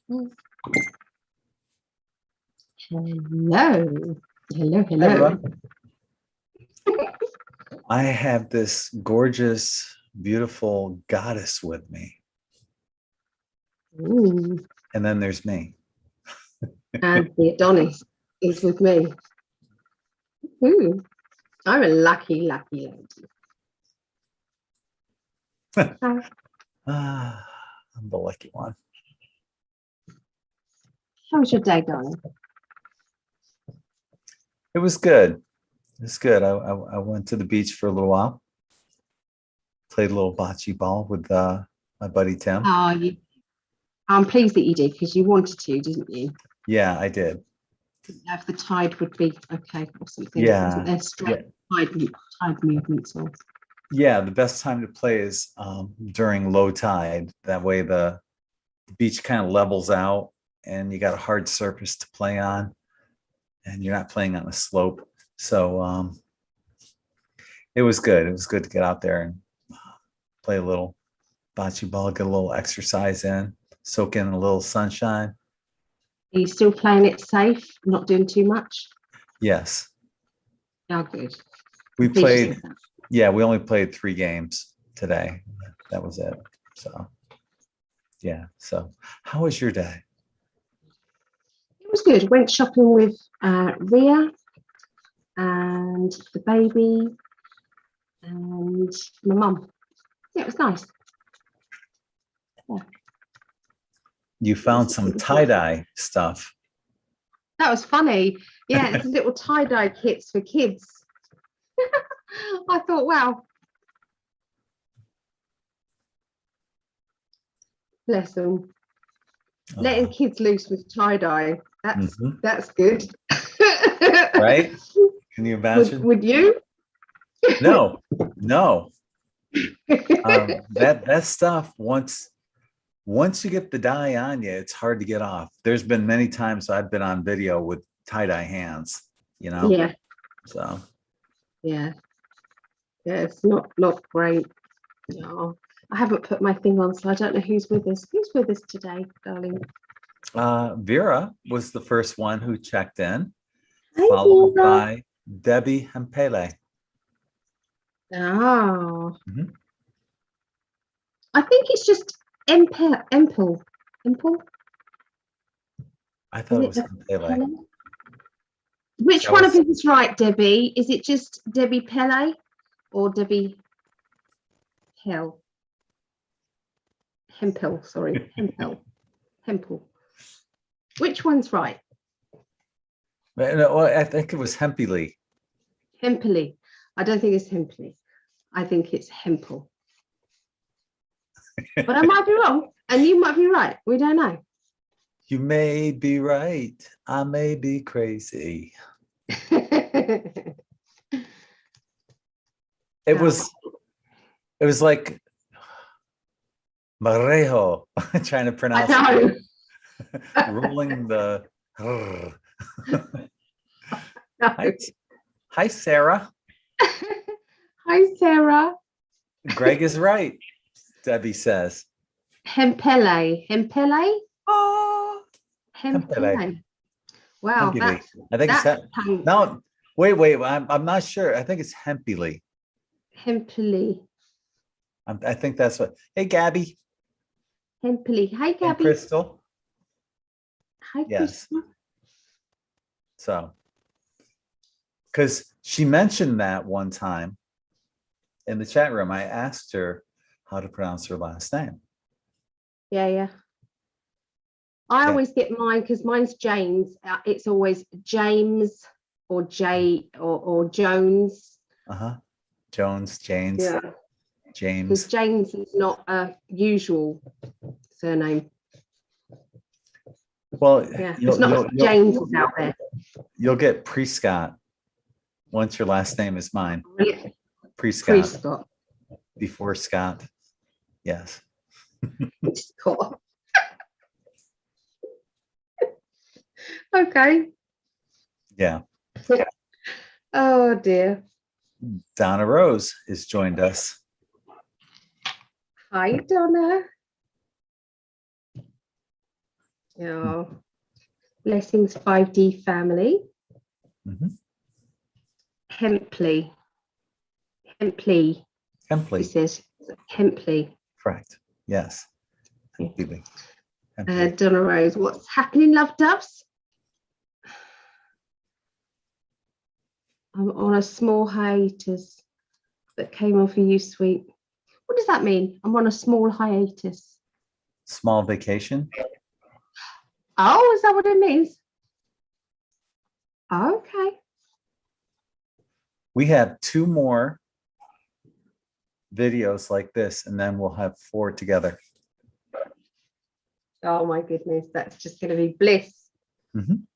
Hello. Hello, Hi, hello. everyone. I have this gorgeous, beautiful goddess with me. Ooh. And then there's me. And the Adonis is with me. Ooh. I'm a lucky, lucky lady. I'm the lucky one. How was your day, darling? It was good. It was good. I went to the beach for a little while. Played a little bocce ball with my buddy Tim. Oh, I'm pleased that you did because you wanted to, didn't you? Yeah, I did. If the tide would be okay or something. Yeah. Wasn't there straight tide movements or? Yeah, the best time to play is during low tide. That way the beach kind of levels out and you got a hard surface to play on and you're not playing on a slope. So it was good. It was good to get out there and play a little bocce ball, get a little exercise in, soak in a little sunshine. Are you still playing it safe, not doing too much? Yes. Oh, good. We played, yeah, we only played 3 games today. That was it. So, yeah. So, how was your day? It was good. Went shopping with Ria and the baby and my mum. Yeah, it was nice. Yeah. You found some tie-dye stuff. That was funny. Yeah, it's little tie-dye kits for kids. I thought, wow. Bless them. Letting kids loose with tie-dye. That's good. Right? Can you imagine? Would you? No. That stuff, once you get the dye on you, it's hard to get off. There's been many times I've been on video with tie-dye hands, you know? Yeah. So. Yeah. Yeah, it's not great. No. I haven't put my thing on, so I don't know who's with us. Who's with us today, darling? Vera was the first one who checked in, Hi, followed Vera. by Debbie Hempele. Oh. I think it's just Empel. I thought it was Hempele. Which one of you is right, Debbie? Is it just Debbie Pele or Debbie Hell? Hempel, sorry. Hempel. Which one's right? No, I think it was Hempele. Hempele. I don't think it's Hempele. I think it's Hempel. But I might be wrong, and you might be right. We don't know. You may be right. I may be crazy. It was like Marejo, trying to pronounce it. Rolling the. Hi, Sarah. Hi, Sarah. Gregg is right, Debbie says. Hempele. Oh, Hempele. Wow, Hempele. I think it's no. Wait. I'm not sure. I think it's Hempele. Hempele. I think that's what. Hey, Gabby. Hempele. Hi, Gabby. And Crystal. Hi, yes. Crystal. So, because she mentioned that one time in the chat room, I asked her how to pronounce her last name. Yeah. I always get mine because mine's James. It's always James or J or Jones. Jones, James. Yeah. James. Because James is not a usual surname. Well, yeah, it's not James out there. You'll get Prescott once your last name is mine. Really? Prescott. Before Scott. Yes. Scott. Okay. Yeah. Oh dear. Donna Rose has joined us. Hi, Donna. Oh, blessings 5D family. Mhm. Hempley. Hempley. It Hempley, says Hempley. correct. Yes. Hempley. Hempley. Donna Rose, what's happening, love doves? I'm on a small hiatus that came off of you, sweet. What does that mean? I'm on a small hiatus. Small vacation. Oh, is that what it means? Okay. We have 2 more videos like this, and then we'll have 4 together. Oh my goodness, that's just going to be bliss. Mhm.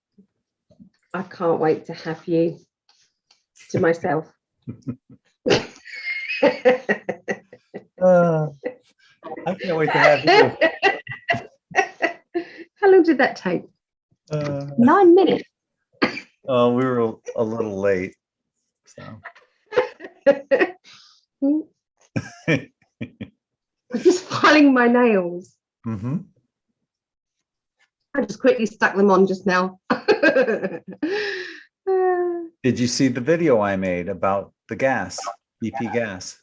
I can't wait to have you to myself. I can't wait to have you. How long did that take? 9 minutes. Oh, we were a little late. So I'm just filing my nails. Mhm. I just quickly stuck them on just now. Did you see the video I made about the gas, BP gas?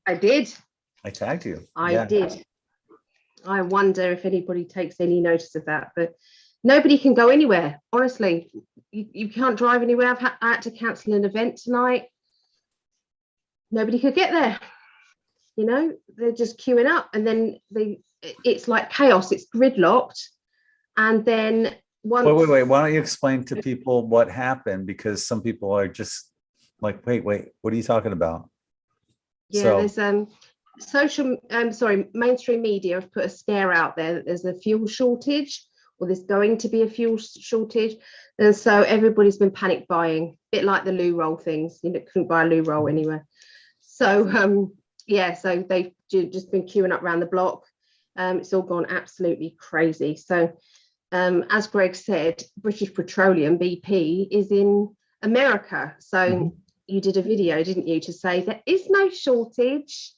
I did. I tagged you. I Yeah. did. I wonder if anybody takes any notice of that, but nobody can go anywhere. Honestly, you can't drive anywhere. I had to cancel an event tonight. Nobody could get there. You know, they're just queuing up, and then it's like chaos. It's gridlocked, and then once. Wait. Why don't you explain to people what happened? Because some people are just like, wait, what are you talking about? Yeah, there's mainstream media have put a scare out there that there's a fuel shortage, or there's going to be a fuel shortage, and so everybody's been panic buying, a bit like the loo roll things. You couldn't buy a loo roll anywhere. So yeah, so they've just been queuing up around the block. It's all gone absolutely crazy. So as Greg said, British Petroleum BP is in America. So you did a video, didn't you, to say there is no shortage.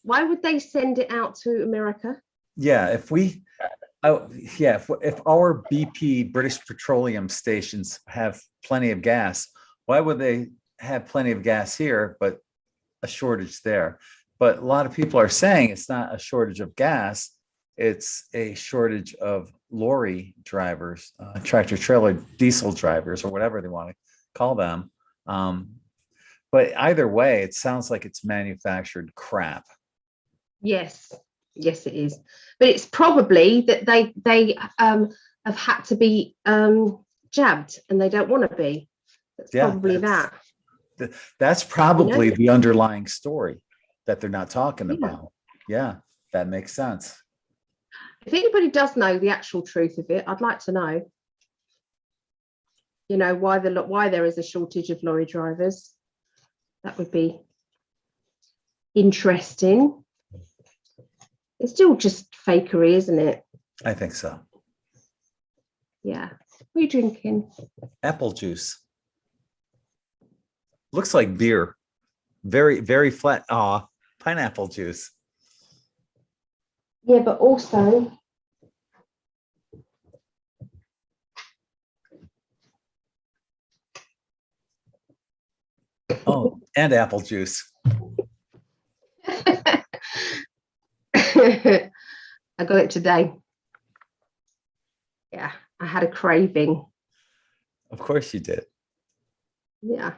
Why would they send it out to America? Yeah, if our BP British Petroleum stations have plenty of gas, why would they have plenty of gas here but a shortage there? But a lot of people are saying it's not a shortage of gas, it's a shortage of lorry drivers, tractor trailer diesel drivers, or whatever they want to call them. But either way, it sounds like it's manufactured crap. Yes, it is. But it's probably that they have had to be jabbed, and they don't want to be. That's probably that. That's probably the underlying story that they're not talking about. Yeah, that makes sense. If anybody does know the actual truth of it, I'd like to know. You know, why there is a shortage of lorry drivers. That would be interesting. It's still just fakery, isn't it? I think so. Yeah. What are you drinking? Apple juice. Looks like beer. Very, very flat. Pineapple juice. Yeah, but also and apple juice. I got it today. Yeah, I had a craving. Of course you did. Yeah.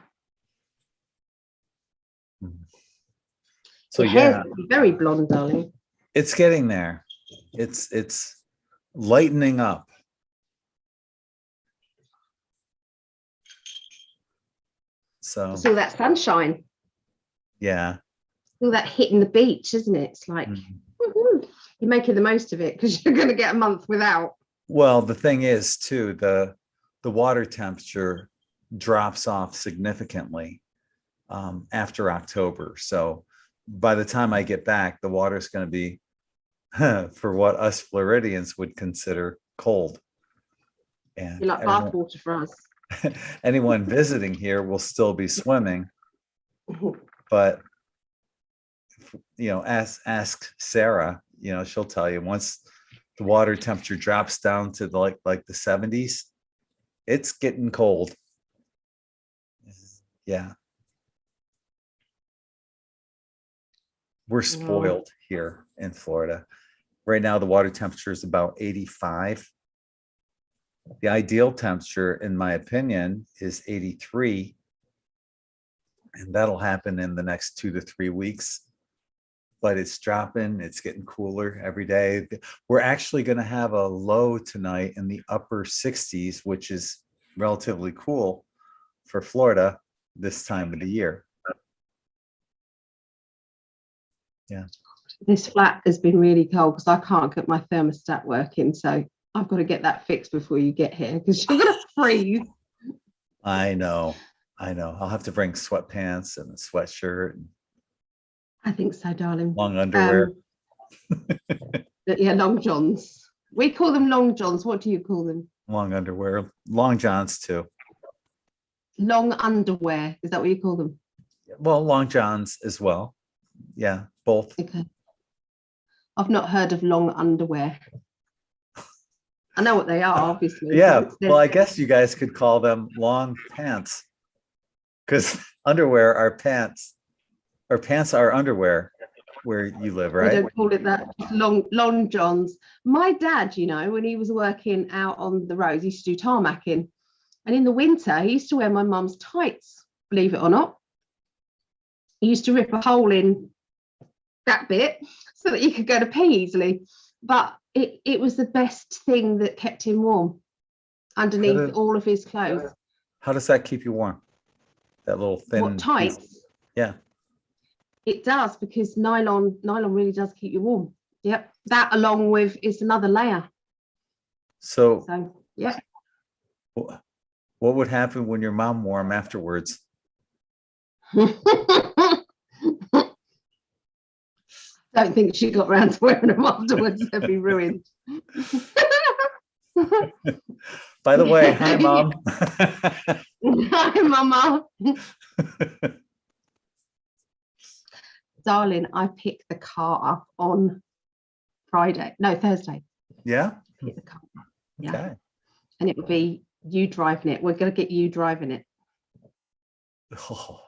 So your hair's very blonde, darling. It's getting there. It's lightening up. So it's all that sunshine. Yeah. All that hitting the beach, isn't it? It's like you're making the most of it because you're going to get a month without. Well, the thing is, too, the water temperature drops off significantly after October. So by the time I get back, the water is going to be for what us Floridians would consider cold. And you're like bath water for us. Anyone visiting here will still be swimming, but ask Sarah. She'll tell you once the water temperature drops down to the like the 70s, it's getting cold. Yeah. We're spoiled here in Florida. Right now, the water temperature is about 85. The ideal temperature, in my opinion, is 83. And that'll happen in the next 2 to 3 weeks. But it's dropping, it's getting cooler every day. We're actually going to have a low tonight in the upper 60s, which is relatively cool for Florida this time of the year. Yeah. This flat has been really cold because I can't get my thermostat working. So I've got to get that fixed before you get here because you're going to freeze. I know. I'll have to bring sweatpants and a sweatshirt. I think so, darling. Long underwear. Yeah, long johns. We call them long johns. What do you call them? Long underwear. Long johns too. Long underwear. Is that what you call them? Well, long johns as well. Yeah, both. Okay. I've not heard of long underwear. I know what they are, obviously. Yeah, well, I guess you guys could call them long pants because underwear are pants, or pants are underwear where you live, right? We don't call it that. Long johns. My dad, when he was working out on the roads, he used to do tarmacking. And in the winter, he used to wear my mum's tights, believe it or not. He used to rip a hole in that bit so that he could go to pee easily. But it was the best thing that kept him warm underneath all of his clothes. How does that keep you warm? That little thin. What, tights? Piece? Yeah. It does, because nylon really does keep you warm. Yep. That along with it's another layer. So yeah. What would happen when your mom wore them afterwards? Don't think she got around to wearing them afterwards. They'd be ruined. By the way, hi, Mom. Hi, Mama. Darling, I picked the car up on Thursday. Yeah? Pick the car up. Yeah. Okay. And it will be you driving it. We're going to get you driving it. Oh.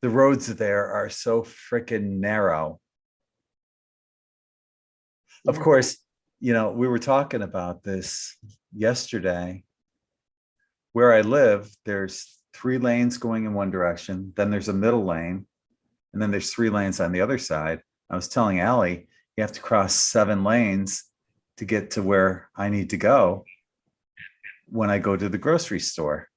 The roads there are so freaking narrow. Yeah. Of course, we were talking about this yesterday. Where I live, there's 3 lanes going in one direction, then there's a middle lane, and then there's 3 lanes on the other side. I was telling Allie, you have to cross 7 lanes to get to where I need to go when I go to the grocery store.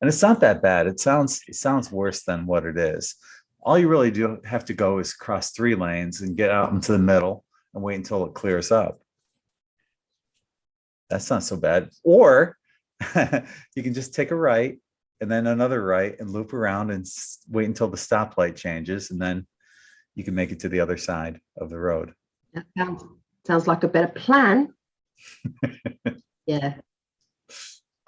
And it's not that bad. It sounds worse than what it is. All you really do have to go is cross 3 lanes and get out into the middle and wait until it clears up. That's not so bad. Or you can just take a right and then another right and loop around and wait until the stoplight changes, and then you can make it to the other side of the road. That sounds like a better plan. Yeah.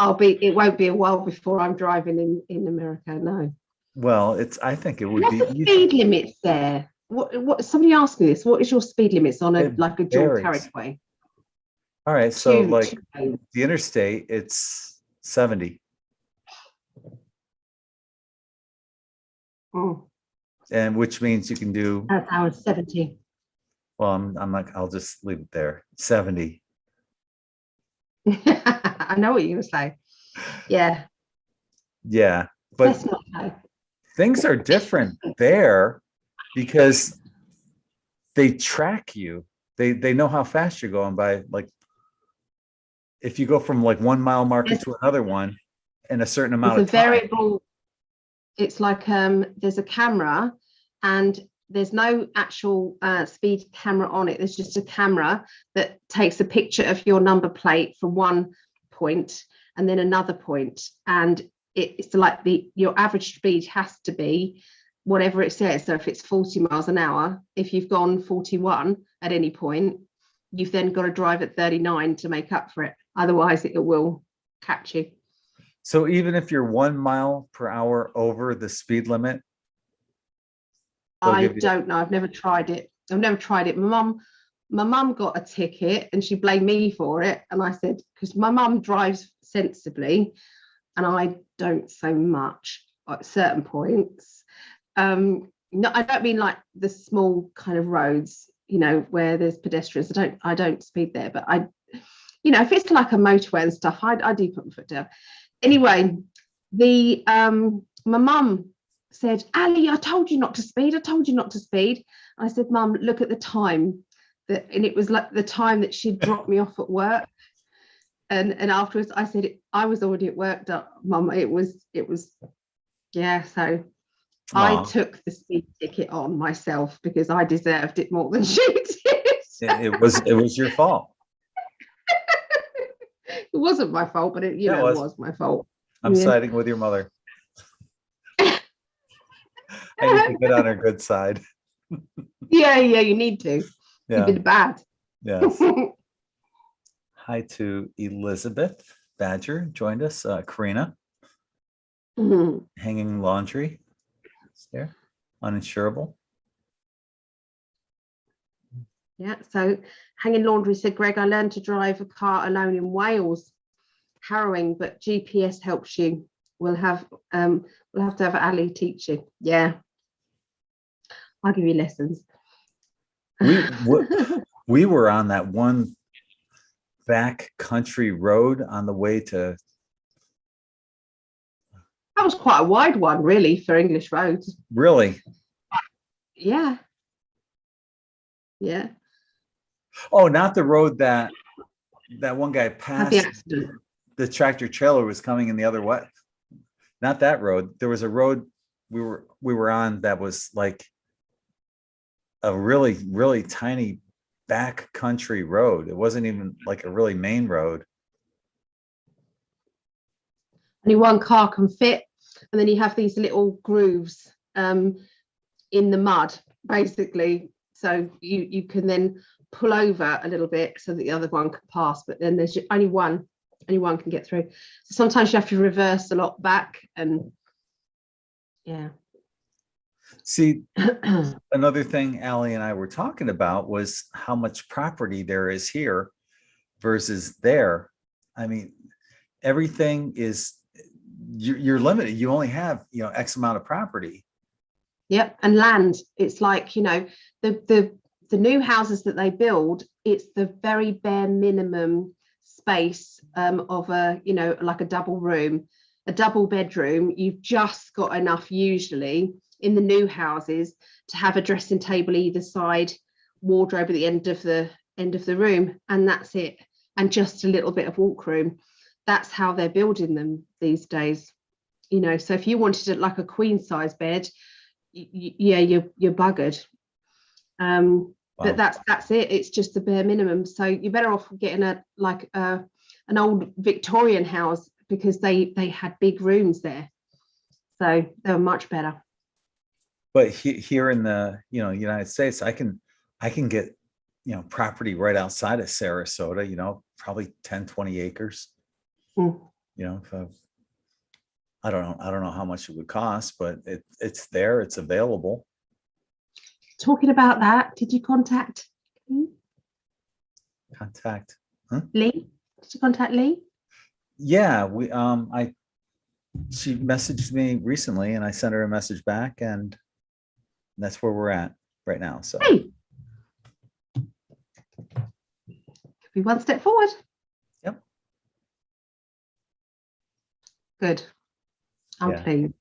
It won't be a while before I'm driving in America, no. Well, I think it would be the speed limits there. What somebody asked me this. What is your speed limits on a dual carriageway? All right, so the interstate, it's 70. Oh. And which means you can do. That's ours, 70. Well, I'm not. I'll just leave it there. 70. I know what you're going to say. Yeah. Yeah, but things are different there because they track you. They know how fast you're going by, like, if you go from like 1 mile marker to another one in a certain amount of time. Variable. It's like there's a camera and there's no actual speed camera on it. There's just a camera that takes a picture of your number plate from one point and then another point. And it's like your average speed has to be whatever it says. So if it's 40 miles an hour, if you've gone 41 at any point, you've then got to drive at 39 to make up for it. Otherwise, it will catch you. So even if you're 1 mile per hour over the speed limit, They'll I give you. don't know. I've never tried it. My mum got a ticket and she blamed me for it. And I said, because my mum drives sensibly and I don't so much at certain points. No, I don't mean like the small kind of roads, where there's pedestrians. I don't speed there, but if it's like a motorway and stuff, I do put my foot down. Anyway, my mum said, Ali, I told you not to speed. I told you not to speed. I said, Mum, look at the time. And it was like the time that she'd dropped me off at work. And afterwards I said, I was already at work, Mum. It was, yeah. So I took the speed ticket on myself because I deserved it more than she did. It was your fault. It wasn't my fault, but it was my fault. I'm siding with your mother. I need to get on her good side. Yeah, you need to. Yeah. You've been bad. Yes. Hi to Elizabeth Badger, joined us. Karina, hanging laundry. It's there. Uninsurable. Yeah, so hanging laundry said, Greg, I learned to drive a car alone in Wales. Harrowing, but GPS helps you. We'll have to have Ali teach you. Yeah, I'll give you lessons. We were on that one back country road on the way to. That was quite a wide one, really, for English roads. Really? Yeah. Oh, not the road that one guy passed. Had the accident. The tractor trailer was coming in the other way. Not that road. There was a road we were on that was like a really, really tiny back country road. It wasn't even like a really main road. Only one car can fit, and then you have these little grooves in the mud, basically. So you can then pull over a little bit so that the other one can pass, but then there's only one can get through. So sometimes you have to reverse a lot back, and yeah. See, another thing Ali and I were talking about was how much property there is here versus there. I mean, everything is, you're limited. You only have, X amount of property. Yep. And land, it's like, the new houses that they build, it's the very bare minimum space of like a double room, a double bedroom. You've just got enough usually in the new houses to have a dressing table either side, wardrobe at the end of the room, and that's it, and just a little bit of walk room. That's how they're building them these days. So if you wanted it like a queen size bed, you're buggered. Wow. But that's it. It's just the bare minimum. So you're better off getting an old Victorian house because they had big rooms there, so they were much better. But here in the United States, I can get property right outside of Sarasota. Probably 10-20 acres. If I don't know how much it would cost, but it's there. It's available. Talking about that, did you contact Lee? Lee? Did you contact Lee? Yeah, she messaged me recently and I sent her a message back, and that's where we're at right now. So hey. Could be one step forward. Yep. Good. I'm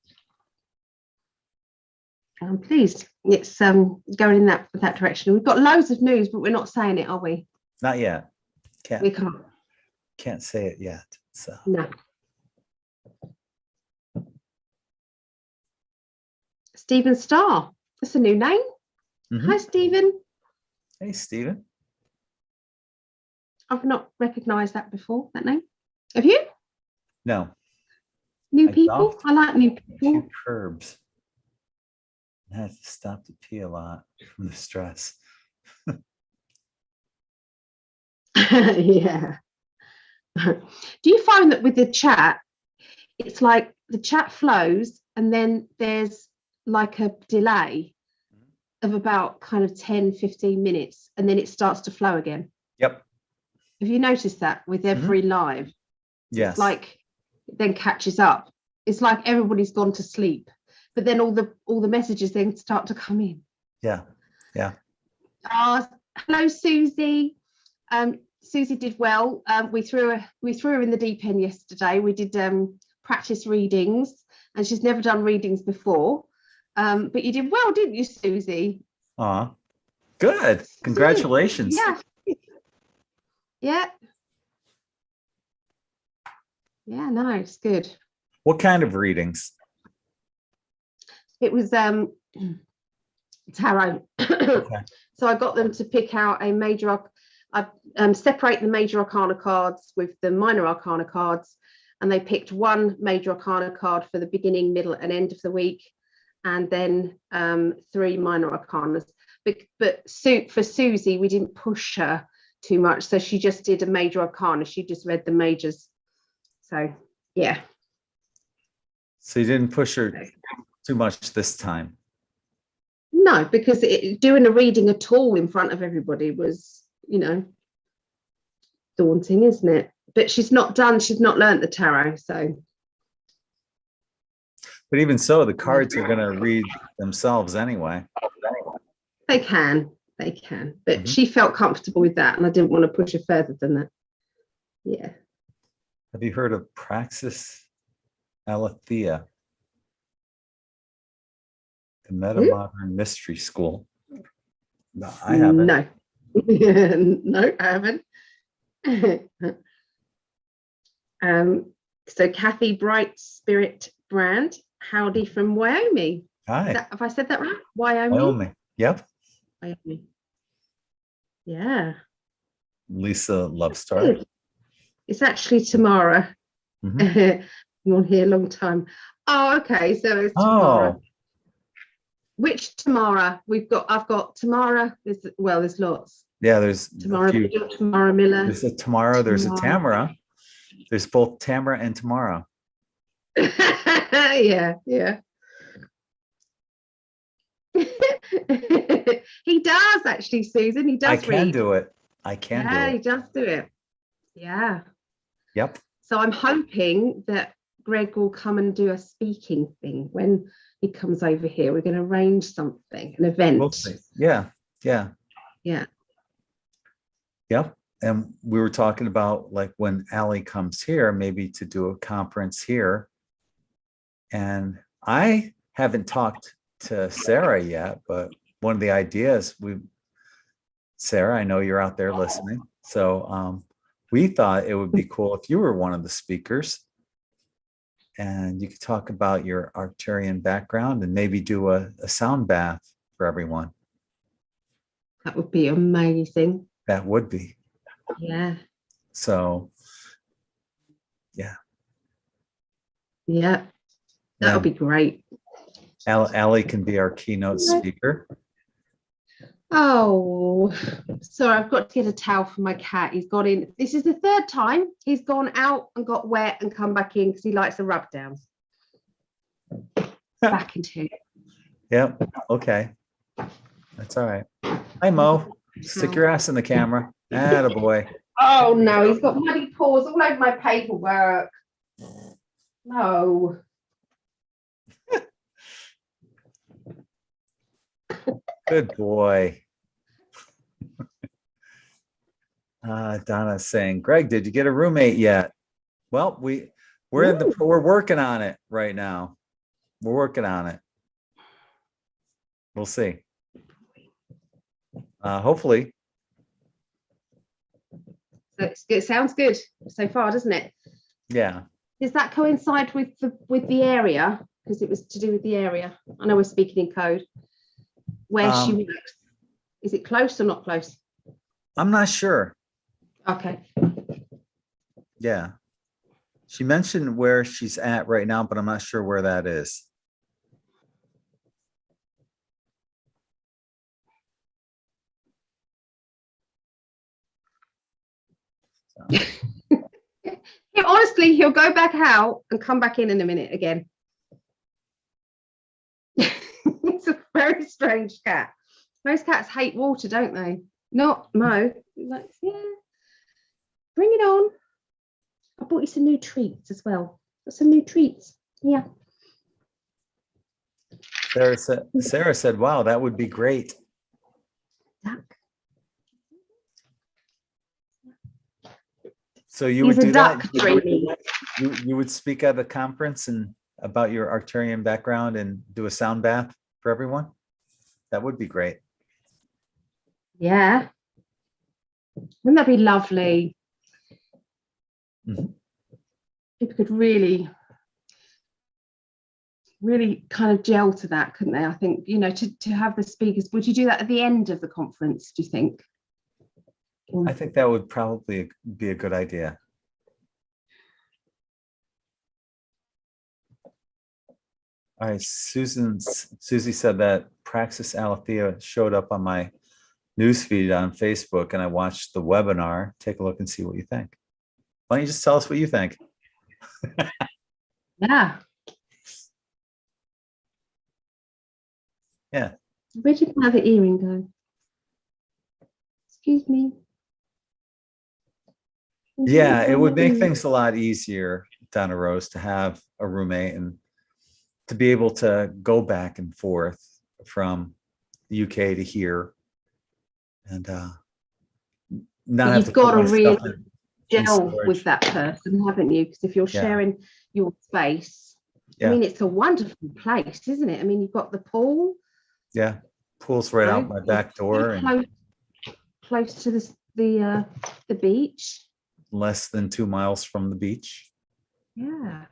pleased. It's going in that direction. We've got loads of news, but we're not saying it, are we? Not yet. We can't say it yet. So no. Stephen Starr. That's a new name. Mm-hmm. Hi, Stephen. Hey, Stephen. I've not recognised that before, that name. Have you? No. New people? I like new people. 2 curbs. I have to stop to pee a lot from the stress. Yeah. Do you find that with the chat, it's like the chat flows and then there's like a delay? of about kind of 10-15 minutes, and then it starts to flow again. Yep. Have you noticed that with every live? Yes. It's like it then catches up. It's like everybody's gone to sleep, but then all the messages then start to come in. Yeah. Hello, Susie. Susie did well. We threw her in the deep end yesterday. We did practice readings, and she's never done readings before. But you did well, didn't you, Susie? Good. Congratulations. Yeah. No, it's good. What kind of readings? It was tarot. Okay. So I got them to pick out a major. I separate the major arcana cards with the minor arcana cards, and they picked one major arcana card for the beginning, middle, and end of the week, and then 3 minor arcanas. But for Susie, we didn't push her too much, so she just did a major arcana. She just read the majors. So yeah. So you didn't push her too much this time? No, because doing a reading at all in front of everybody was, daunting, isn't it? But she's not learnt the tarot, so. But even so, the cards are going to read themselves anyway. They can. But she felt comfortable with that, and I didn't want to push her further than that. Yeah. Have you heard of Praxis Aletheia? The Metamodern Mystery School. No, I haven't. No. No, I haven't. So Kathy Bright Spirit Brand, howdy from Wyoming. Hi. Have I said that right? Wyoming? Wyoming. Yep. Wyoming. Yeah. Lisa Lovestar. It's actually Tamara. You won't hear a long time. Oh, okay. So it's Tamara. Which Tamara? I've got Tamara. There's lots. Yeah, there's Tamara Miller, Tamara Miller. There's a Tamara, there's a Tamara. There's both Tamara and Tamara. Yeah. He does actually, Susan. He does. I can do it. Yeah, he does do it. Yeah. Yep. So I'm hoping that Gregg will come and do a speaking thing when he comes over here. We're going to arrange something, an event. We'll see. Yeah. Yep. And we were talking about like when Allie comes here, maybe to do a conference here. And I haven't talked to Sarah yet, but one of the ideas Sarah, I know you're out there listening. So we thought it would be cool if you were one of the speakers and you could talk about your Arcturian background and maybe do a sound bath for everyone. That would be amazing. That would be. Yeah. So, yeah. Yeah. That would be great. Allie can be our keynote speaker. Oh, sorry, I've got to get a towel for my cat. He's got in. This is the 3rd time he's gone out and got wet and come back in because he likes the rub downs. Back into it. Yep. Okay. That's all right. Hi, Mo. Stick your ass in the camera. Attaboy. Oh, no, he's got muddy paws all over my paperwork. No. Good boy. Donna's saying, Gregg, did you get a roommate yet? Well, we're working on it right now. We're working on it. We'll see. Hopefully. So it sounds good so far, doesn't it? Yeah. Does that coincide with the area? Because it was to do with the area. I know we're speaking in code. Where she works. Is it close or not close? I'm not sure. Okay. Yeah. She mentioned where she's at right now, but I'm not sure where that is. So. Honestly, he'll go back out and come back in a minute again. It's a very strange cat. Most cats hate water, don't they? Not Mo. Like, yeah, bring it on. I bought you some new treats as well. Got some new treats. Yeah. Sarah said, wow, that would be great. Duck. So you He's would a do duck, that? Dreamy. You would speak at the conference and about your Arcturian background and do a sound bath for everyone? That would be great. Yeah. Wouldn't that be lovely? Mhm. People could really kind of gel to that, couldn't they? I think, to have the speakers. Would you do that at the end of the conference, do you think? I think that would probably be a good idea. All right, Susie said that Praxis Aletheia showed up on my newsfeed on Facebook, and I watched the webinar. Take a look and see what you think. Why don't you just tell us what you think? Yeah. Yeah. Where did my other earring go? Excuse me. Yeah, it would make things a lot easier, Donna Rose, to have a roommate and to be able to go back and forth from the UK to here, and not have to You've put got to my really stuff in gel storage. with that person, haven't you? Because if you're Yeah. sharing your space, Yeah. I mean, it's a wonderful place, isn't it? I mean, you've got the pool. Yeah, pool's right out my back door and Close to the beach. less than 2 miles from the beach. Yeah.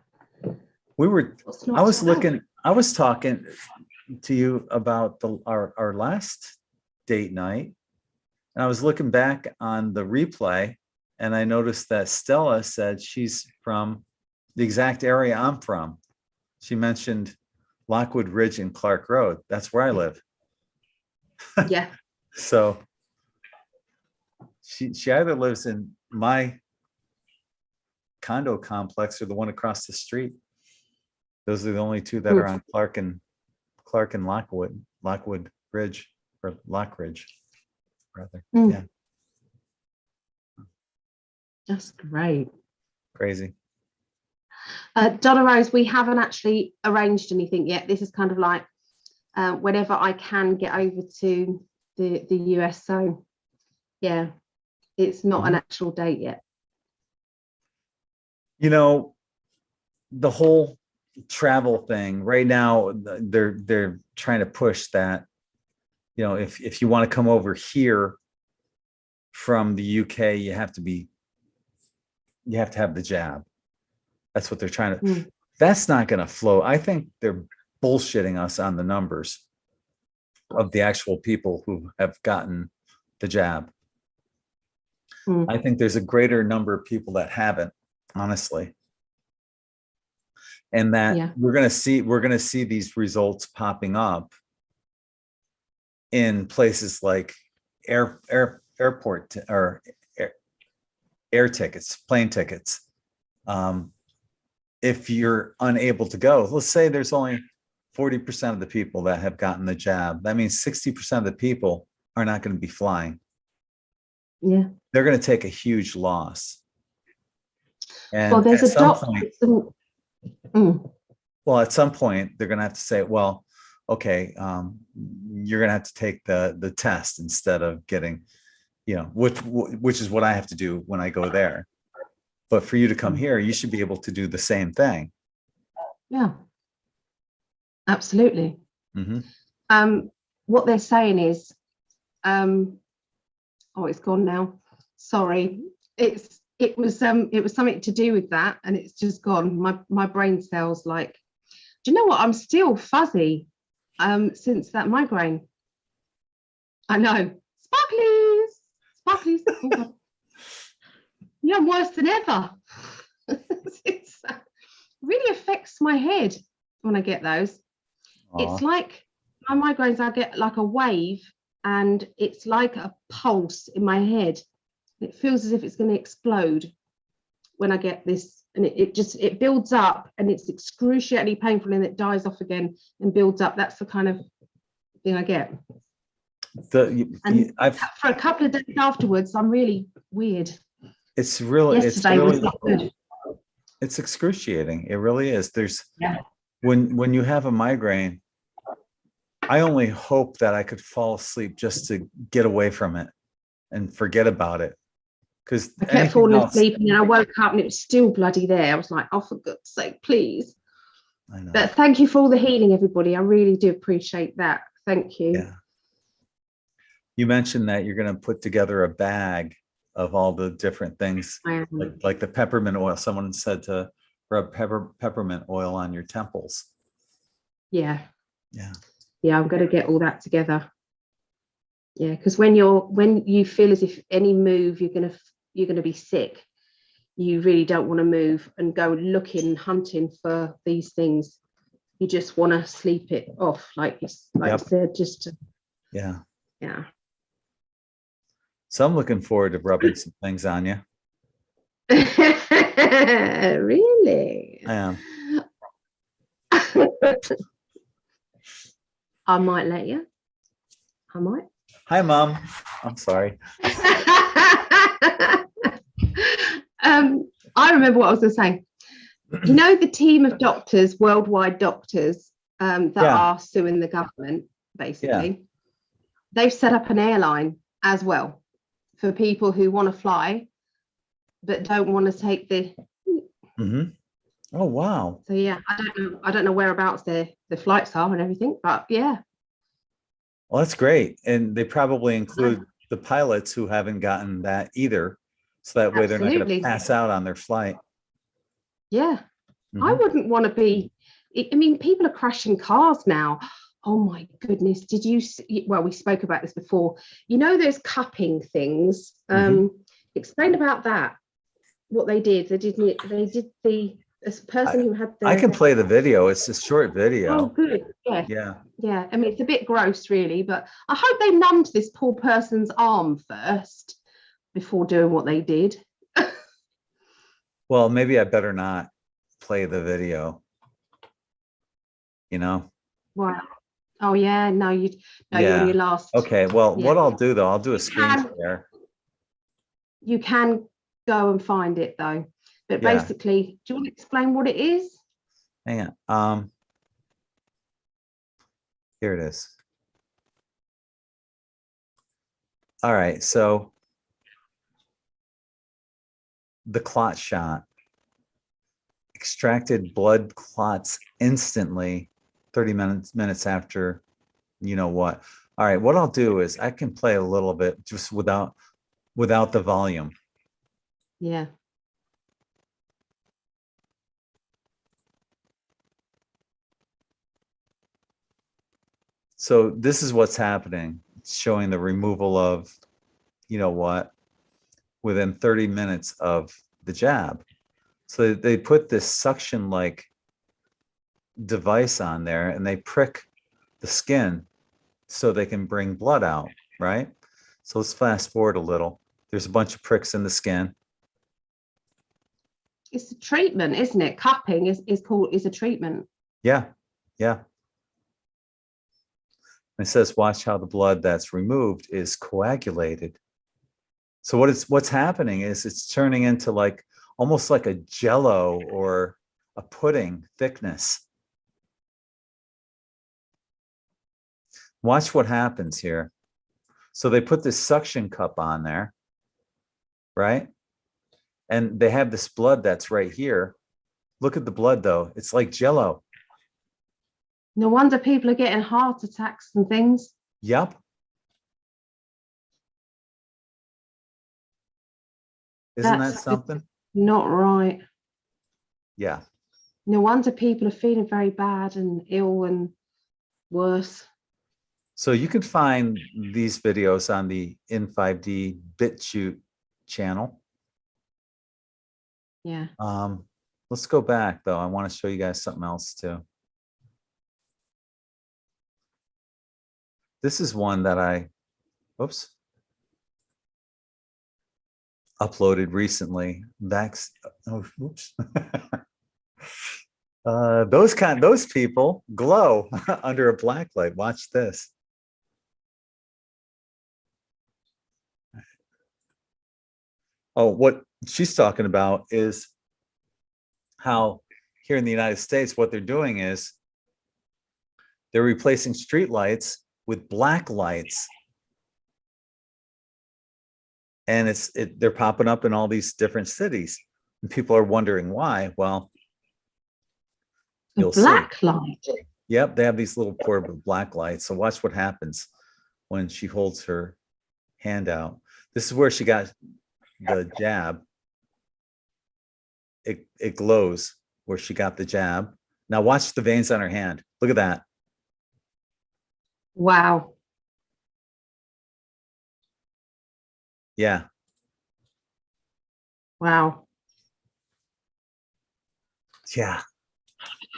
I was talking to you about our last date night, and I was looking back on the replay, and I noticed that Stella said she's from the exact area I'm from. She mentioned Lockwood Ridge and Clark Road. That's where I live. Yeah. So she either lives in my condo complex or the one across the street. Those are the only two that are on Clark and Lockwood Ridge, or Lock Ridge, rather. Yeah. That's great. Crazy. Donna Rose, we haven't actually arranged anything yet. This is kind of like whenever I can get over to the US. So yeah, it's not an actual date yet. The whole travel thing right now, they're trying to push that, if you want to come over here from the UK, you have to have the jab. That's what they're trying to, that's not going to flow. I think they're bullshitting us on the numbers of the actual people who have gotten the jab. I think there's a greater number of people that haven't, honestly. And that we're going to see these results popping up in places like airport or air tickets, plane tickets. If you're unable to go, let's say there's only 40% of the people that have gotten the jab. That means 60% of the people are not going to be flying. Yeah. They're going to take a huge loss. And well, there's at a some point, well, at some point, they're going to have to say, well, okay, you're going to have to take the test instead of getting, which is what I have to do when I go there. But for you to come here, you should be able to do the same thing. Yeah, absolutely. What they're saying is, it's gone now. Sorry, it was something to do with that, and it's just gone. My brain cells, like, do you know what? I'm still fuzzy since that migraine. I know. Sparklies. Oh, yeah, I'm worse than ever. It really affects my head when I get those. Aww. It's like my migraines, I get like a wave, and it's like a pulse in my head. It feels as if it's going to explode when I get this, and it builds up, and it's excruciatingly painful, and it dies off again and builds up. That's the kind of thing I get. And I've for a couple of days afterwards, I'm really weird. it's really Yesterday was not good. it's excruciating. It really is. There's Yeah. when you have a migraine, I only hope that I could fall asleep just to get away from it and forget about it. Because I kept falling asleep and then I woke up and it was still bloody there. I was like, oh, for God's sake, please. I know. But thank you for all the healing, everybody. I really do appreciate that. Thank you. Yeah. You mentioned that you're going to put together a bag of all the different things, like the peppermint oil. Someone said to rub peppermint oil on your temples. Yeah. Yeah. Yeah, I'm going to get all that together. Yeah, because when you feel as if any move you're going to be sick, you really don't want to move and go looking, hunting for these things. You just want to sleep it off, like you said, just to, yeah. So I'm looking forward to rubbing some things on you. Really? I am. I might let you. I might. Hi, Mom. I'm sorry. I remember what I was going to say. You know, the team of doctors, worldwide doctors, that are suing the government, basically, they've set up an airline as well for people who want to fly but don't want to take the. Mm-hmm. Oh, wow. So yeah, I don't know whereabouts the flights are and everything, but yeah. Well, that's great. And they probably include the pilots who haven't gotten that either. So that way they're not going to pass out on their flight. Yeah. Mm-hmm. I wouldn't want to be, I mean, people are crashing cars now. Oh my goodness. Did you see, well, we spoke about this before. You know, those cupping things. Explain about that. What they did. They did this person who had the. I can play the video. It's a short video. Oh, good. Yeah. Yeah. Yeah. I mean, it's a bit gross, really, but I hope they numbed this poor person's arm first before doing what they did. Well, maybe I better not play the video. You know? Wow. Oh yeah, no, you're on your last. Okay. Well, what I'll do though, I'll do a screen share. You can go and find it though. But basically, do you want to explain what it is? Hang on. Here it is. All right. So the clot shot extracted blood clots instantly 30 minutes after you know what. All right, what I'll do is I can play a little bit just without the volume. Yeah. So this is what's happening. It's showing the removal of, you know what, within 30 minutes of the jab. So they put this suction-like device on there and they prick the skin so they can bring blood out, right? So let's fast forward a little. There's a bunch of pricks in the skin. It's a treatment, isn't it? Cupping is a treatment. Yeah, yeah. It says, watch how the blood that's removed is coagulated. So what's happening is it's turning into like almost like a jello or a pudding thickness. Watch what happens here. So they put this suction cup on there, right? And they have this blood that's right here. Look at the blood though. It's like jello. No wonder people are getting heart attacks and things. Yep. Isn't that something? Not right. Yeah. No wonder people are feeling very bad and ill and worse. So you can find these videos on the In5D BitChute channel. Yeah. Let's go back though. I want to show you guys something else too. This is one that I, uploaded recently. Those people glow under a black light. Watch this. Oh, what she's talking about is how here in the United States, what they're doing is they're replacing street lights with black lights. And they're popping up in all these different cities. And people are wondering why. Well, A you'll see. black light. Yep, they have these little portable black lights. So watch what happens when she holds her hand out. This is where she got the jab. It glows where she got the jab. Now watch the veins on her hand. Look at that. Wow. Yeah. Wow. Yeah.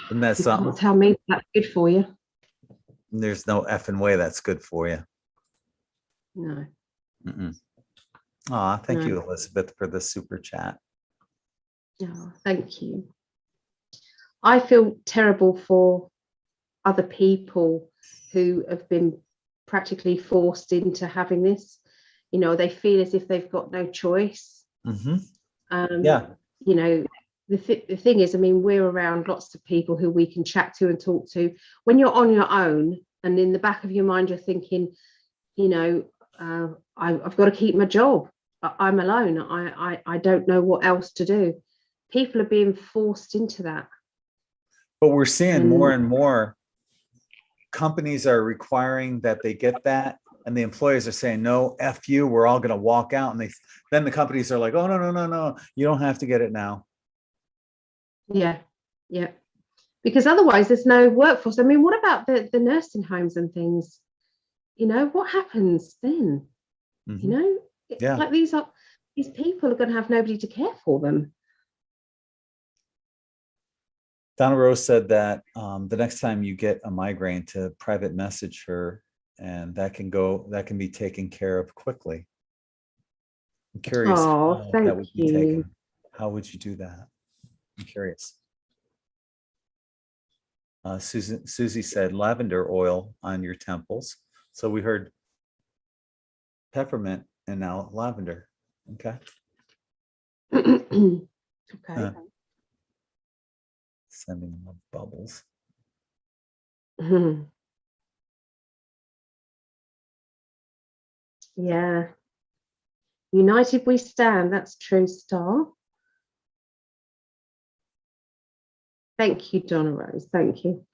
Isn't that You something? can't tell me that's good for you. There's no effing way that's good for you. No. Aw, thank No. you, Elizabeth, for the super chat. Oh, thank you. I feel terrible for other people who have been practically forced into having this. You know, they feel as if they've got no choice. Yeah. You know, the thing is, I mean, we're around lots of people who we can chat to and talk to. When you're on your own and in the back of your mind, you're thinking, you know, I've got to keep my job. I'm alone. I don't know what else to do. People are being forced into that. But we're seeing more and more companies are requiring that they get that. And the employees are saying, no, F you, we're all going to walk out. And then the companies are like, oh, no, you don't have to get it now. Yeah. Because otherwise there's no workforce. I mean, what about the nursing homes and things? You know, what happens then? You know, Yeah. like these people are going to have nobody to care for them. Donna Rose said that the next time you get a migraine, to private message her, and that can be taken care of quickly. I'm curious Oh, how that would be thank you. taken. How would you do that? I'm curious. Susie said lavender oil on your temples. So we heard peppermint and now lavender. Okay. Okay. Sending love bubbles. Yeah. United we stand. That's true, Star. Thank you, Donna Rose. Thank you.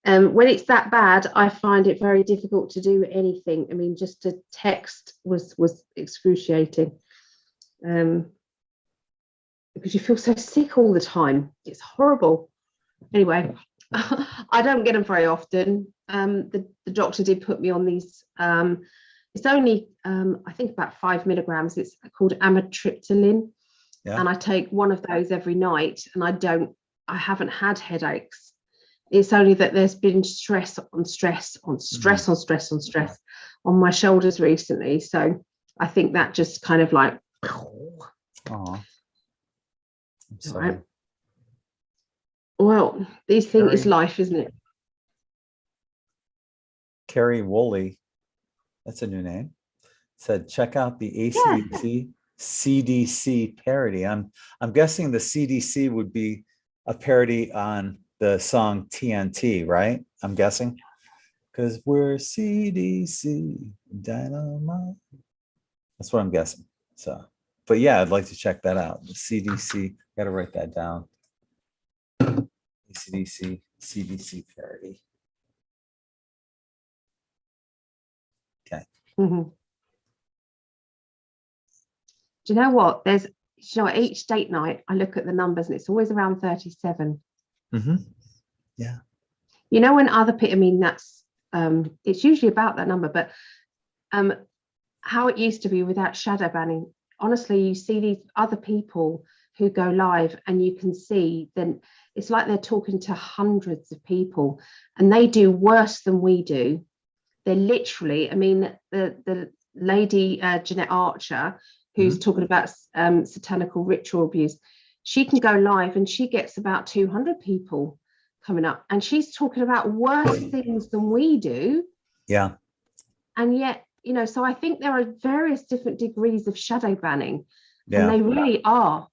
When it's that bad, I find it very difficult to do anything. I mean, just to text was excruciating. Because you feel so sick all the time. It's horrible. Anyway, I don't get them very often. The doctor did put me on these. It's only, I think, about 5 milligrams. It's called amitriptyline. Yeah. And I take one of those every night, and I haven't had headaches. It's only that there's been stress on stress on stress on stress on stress on my shoulders recently. So I think that just kind of like. Oh, I'm sorry. sorry. Well, these things is life, isn't it? Carrie Woolley, that's a new name, said check out the AC/DC CDC parody. I'm guessing the CDC would be a parody on the song TNT, right? I'm guessing, because we're CDC dynamite. That's what I'm guessing. So, but yeah, I'd like to check that out. The CDC, got to write that down. CDC parody. Okay. Do you know what? There's, each date night I look at the numbers and it's always around 37. Yeah. You know, when other people, I mean, that's it's usually about that number, but how it used to be without shadow banning, honestly, you see these other people who go live and you can see then it's like they're talking to hundreds of people and they do worse than we do. They're literally, I mean, the lady Jeanette Archer, who's talking about satanical ritual abuse, she can go live and she gets about 200 people coming up and she's talking about worse things than we do. Yeah. And yet, you know, so I think there are various different degrees of shadow banning. And Yeah. they really are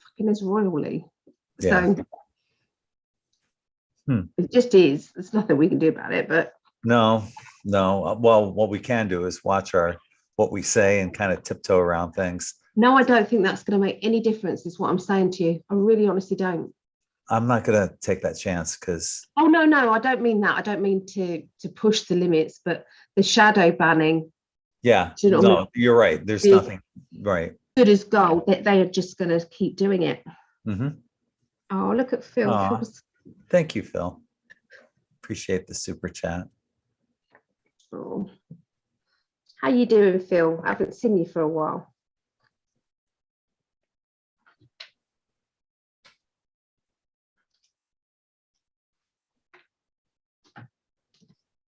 fucking us royally. Yeah. So Hmm. it just is. There's nothing we can do about it. But No, no. Well, what we can do is watch what we say and kind of tiptoe around things. no, I don't think that's going to make any difference, is what I'm saying to you. I really honestly don't. I'm not gonna take that chance because Oh, no, I don't mean that. I don't mean to push the limits, but the shadow banning, yeah, do you know what I mean? no, you're right. There's Is nothing right. good as gold. They are just going to keep doing it. Mm-hmm. Oh, look at Phil. Thank you, Phil. Appreciate the super chat. Oh. How you doing, Phil? I haven't seen you for a while.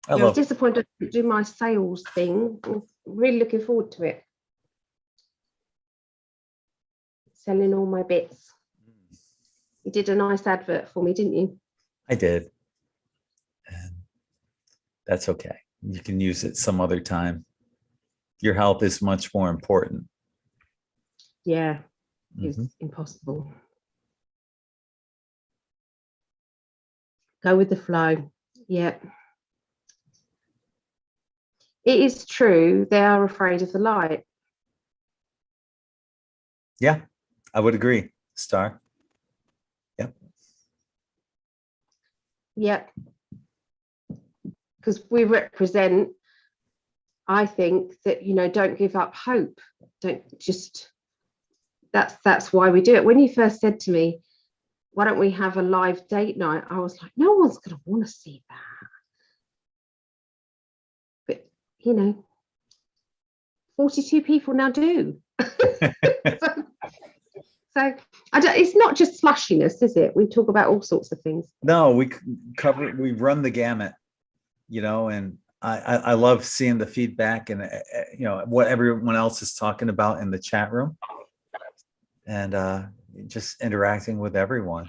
I was disappointed to do my sales thing. I'm really looking forward to it. Selling all my bits. You did a nice advert for me, didn't you? I did. And that's okay. You can use it some other time. Your health is much more important. Yeah, it's impossible. Go with the flow. Yeah. It is true. They are afraid of the light. Yeah, I would agree. Star. Yep. Yep. Because we represent, I think, that, don't give up hope. Don't just, that's why we do it. When you first said to me, why don't we have a live date night? I was like, no one's going to want to see that. But, 42 people now do. So it's not just flashiness, is it? We talk about all sorts of things. No, we run the gamut, and I love seeing the feedback and, what everyone else is talking about in the chat room and just interacting with everyone.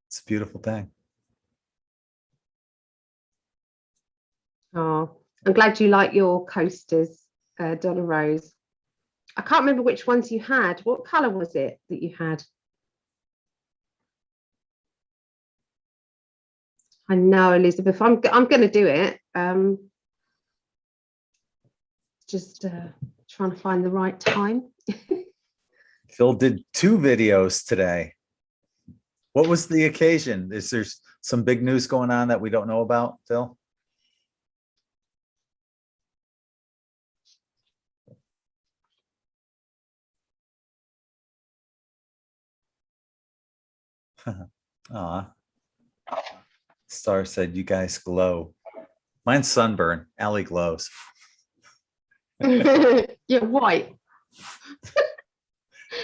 It's a beautiful thing. Oh, I'm glad you like your coasters, Donna Rose. I can't remember which ones you had. What colour was it that you had? I know, Elizabeth. I'm going to do it. Just trying to find the right time. Phil did 2 videos today. What was the occasion? Is there some big news going on that we don't know about, Phil? Aw. Star said, you guys glow. Mine's sunburn. Allie glows. You're white.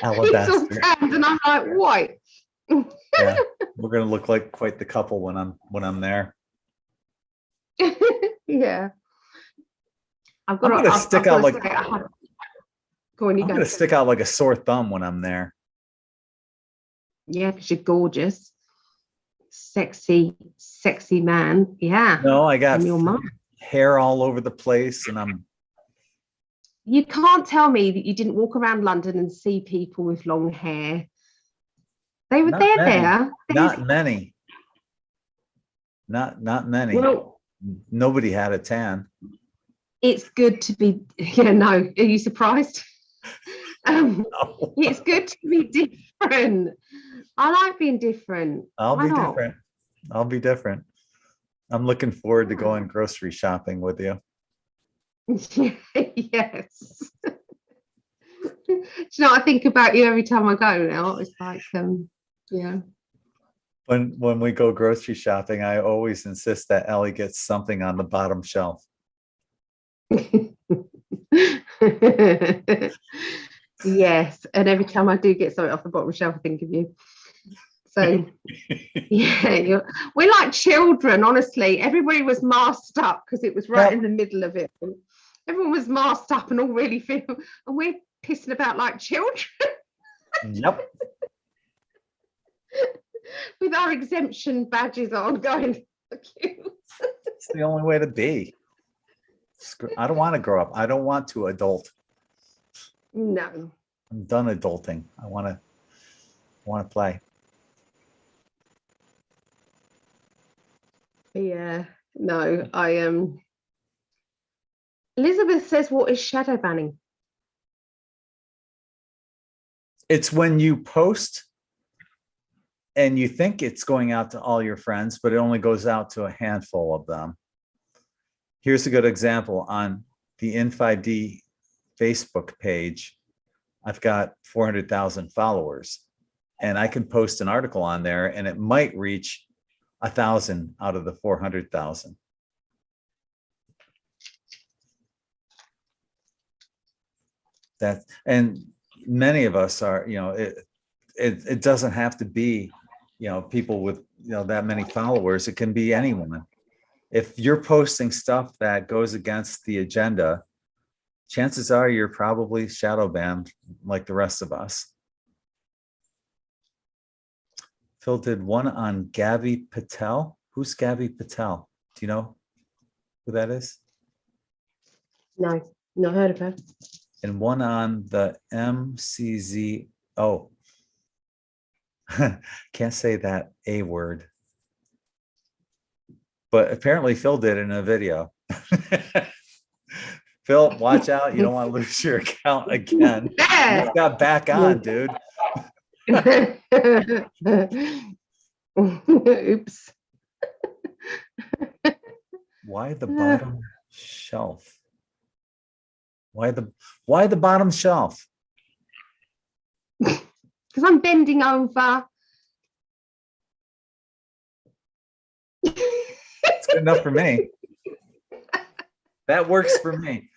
Alabaster. He's all tanned and I'm like, white. Yeah, we're gonna look like quite the couple when I'm there. Yeah. I'm gonna stick out like a sore thumb when I'm there. Yeah, because you're gorgeous. Sexy man. Yeah. No, I got your mum. Hair all over the place and you can't tell me that you didn't walk around London and see people with long hair. They were there. Not many. Not many. Well, nobody had a tan. It's good to be, no, are you surprised? No. It's good to be different. I like being different. I'll be different. I'm looking forward to going grocery shopping with you. Yes. Do you know what I think about you every time I go now? It's like, yeah. When we go grocery shopping, I always insist that Ellie gets something on the bottom shelf. Yes, and every time I do get something off the bottom shelf, I think of you. So yeah, we're like children, honestly. Everybody was masked up because it was right in the middle of it. Everyone was masked up and all really feel, and we're pissing about like children. Yep. With our exemption badges on, going, it's the only way to be. I don't want to grow up. I don't want to adult. No, I'm done adulting. I want to play. Yeah, no, Elizabeth says, what is shadow banning? It's when you post and you think it's going out to all your friends, but it only goes out to a handful of them. Here's a good example. On the In5D Facebook page, I've got 400,000 followers, and I can post an article on there and it might reach 1,000 out of the 400,000. That, and many of us are, it doesn't have to be, people with, that many followers. It can be anyone. If you're posting stuff that goes against the agenda, chances are you're probably shadow banned like the rest of us. Phil did one on Gabby Patel. Who's Gabby Patel? Do you know who that is? No, not heard of her. And one on the MCZ. Oh, can't say that A word. But apparently Phil did in a video. Phil, watch out. You don't want to lose your account again. You just got back on, dude. Oops. Why the bottom shelf? Why the bottom shelf? Because I'm bending over. It's good enough for me. That works for me.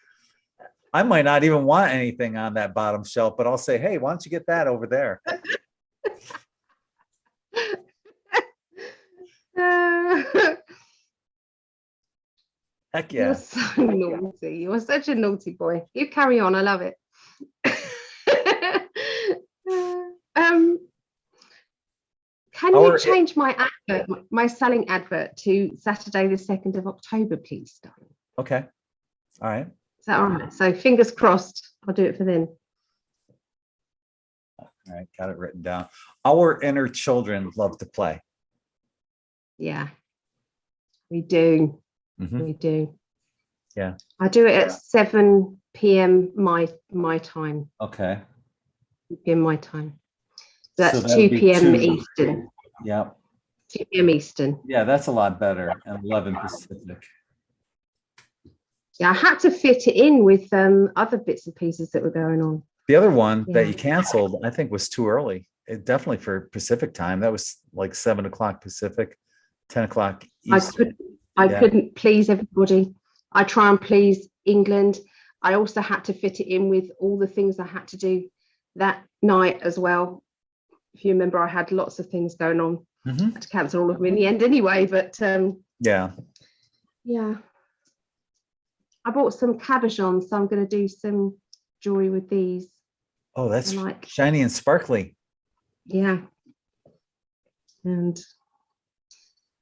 I might not even want anything on that bottom shelf, but I'll say, hey, why don't you get that over there? Heck yeah. You're so naughty. You're such a naughty boy. You carry on. I love it. Can you change my advert, my selling advert, to Saturday the 2nd of October, please, darling? Okay. All right. Is that all right? So fingers crossed. I'll do it for then. All right. Got it written down. Our inner children love to play. Yeah, we do. Mm-hmm. We do. Yeah. I do it at 7 p.m. my time. Okay. 2 p.m. my time. So that's that 2 p.m. Eastern. Yeah. 2 p.m. Eastern. Yeah, that's a lot better. And 11 Pacific. Yeah, I had to fit it in with other bits and pieces that were going on. The other one that you canceled, I think, was too early. It definitely for Pacific time. That was like 7 o'clock Pacific, 10 o'clock Eastern. I couldn't please everybody. I try and please England. I also had to fit it in with all the things I had to do that night as well. If you remember, I had lots of things going on. Mm-hmm. I had to cancel all of them in the end anyway, but yeah. I bought some cabochons, so I'm going to do some jewelry with these. Oh, that's shiny and sparkly. Yeah. And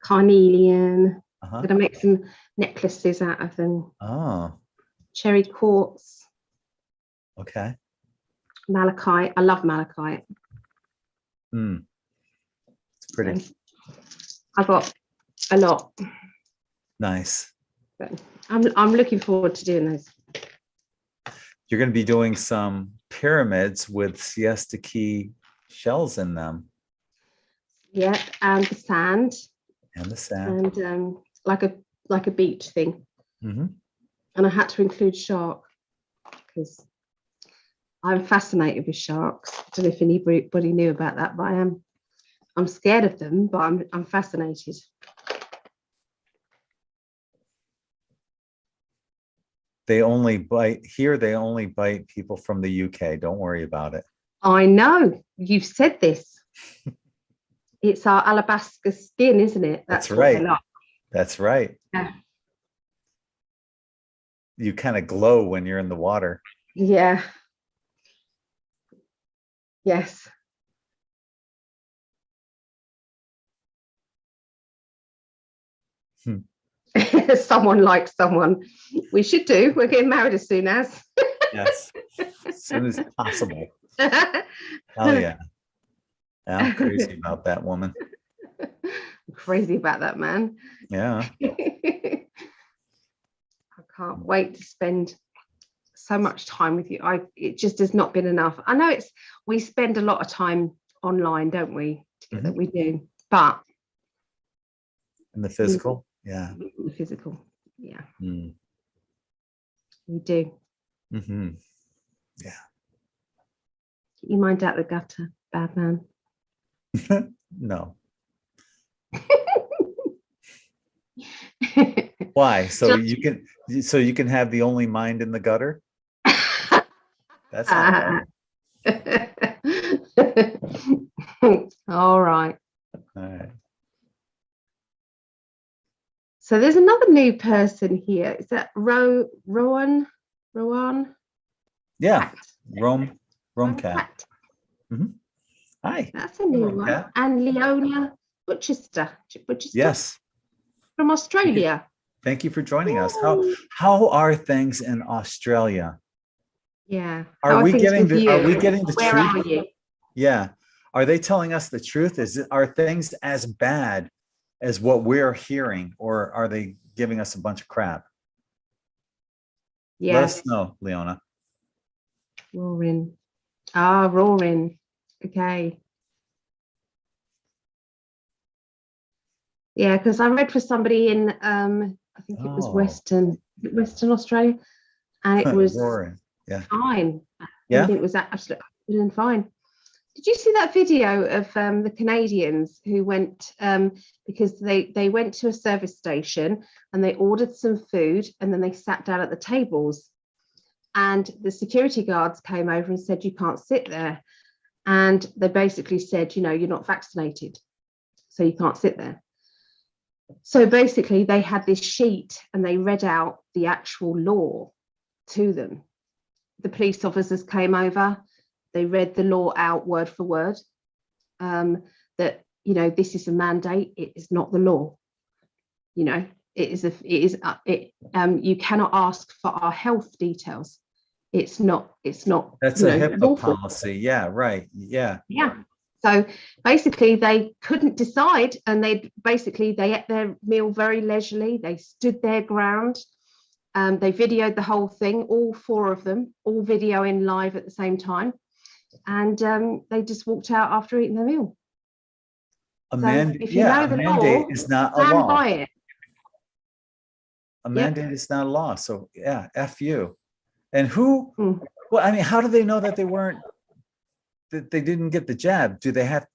carnelian. I'm going to make some necklaces out of them. Oh. Cherry quartz. Okay. Malachite. I love malachite. It's pretty. So I got a lot. Nice. But I'm looking forward to doing those. You're going to be doing some pyramids with siesta key shells in them. Yeah, and the sand. And the sand. And like a beach thing. Mm-hmm. And I had to include shark because I'm fascinated with sharks. I don't know if anybody knew about that, but I'm scared of them, but I'm fascinated. They only bite people from the UK. Don't worry about it. I know. You've said this. It's our alabaster skin, isn't it? That's right. Like. That's right. Yeah. You kind of glow when you're in the water. Yeah. Yes. Someone likes someone. We should do. We're getting married as soon as. Yes, as soon as possible. Hell yeah. I'm crazy about that woman. I'm crazy about that, man. Yeah. I can't wait to spend so much time with you. It just has not been enough. I know we spend a lot of time online, don't we? Together, we do. But in the physical, yeah. The physical, yeah. Mm. We do. Mm-hmm. Yeah. Keep your mind out the gutter, bad man. No. Why? So you can have the only mind in the gutter? That's not right. All right. All right. So there's another new person here. Is that Rowan? Yeah. Cat. Rome Cat. Mm-hmm. Hi. That's a new one. Cat. And Leona Butchester. Yes. From Australia. Thank you for joining us. How are things in Australia? Yeah. Are we getting the Where truth? Are you? Yeah. Are they telling us the truth? Are things as bad as what we're hearing, or are they giving us a bunch of crap? Yeah. Let us know, Leona. Roaring. Okay. Yeah, because I read for somebody in I think it was Western Australia, and it was roaring. Yeah. Fine. Yeah. Everything was absolutely fine. Did you see that video of the Canadians who went because they went to a service station and they ordered some food and then they sat down at the tables, and the security guards came over and said, you can't sit there, and they basically said, you're not vaccinated, so you can't sit there. So basically they had this sheet and they read out the actual law to them. The police officers came over, they read the law out word for word, that this is a mandate, it is not the law. You cannot ask for our health details. It's not that's a HIPAA lawful policy. Yeah, right. Yeah. So basically they couldn't decide, and they ate their meal very leisurely. They stood their ground. They videoed the whole thing, all four of them, all videoing live at the same time. And they just walked out after eating their meal. A mandate is not a law. By it. A mandate is not a law. So yeah, F you. And who, well, I mean, how do they know that that they didn't get the jab? Do they have,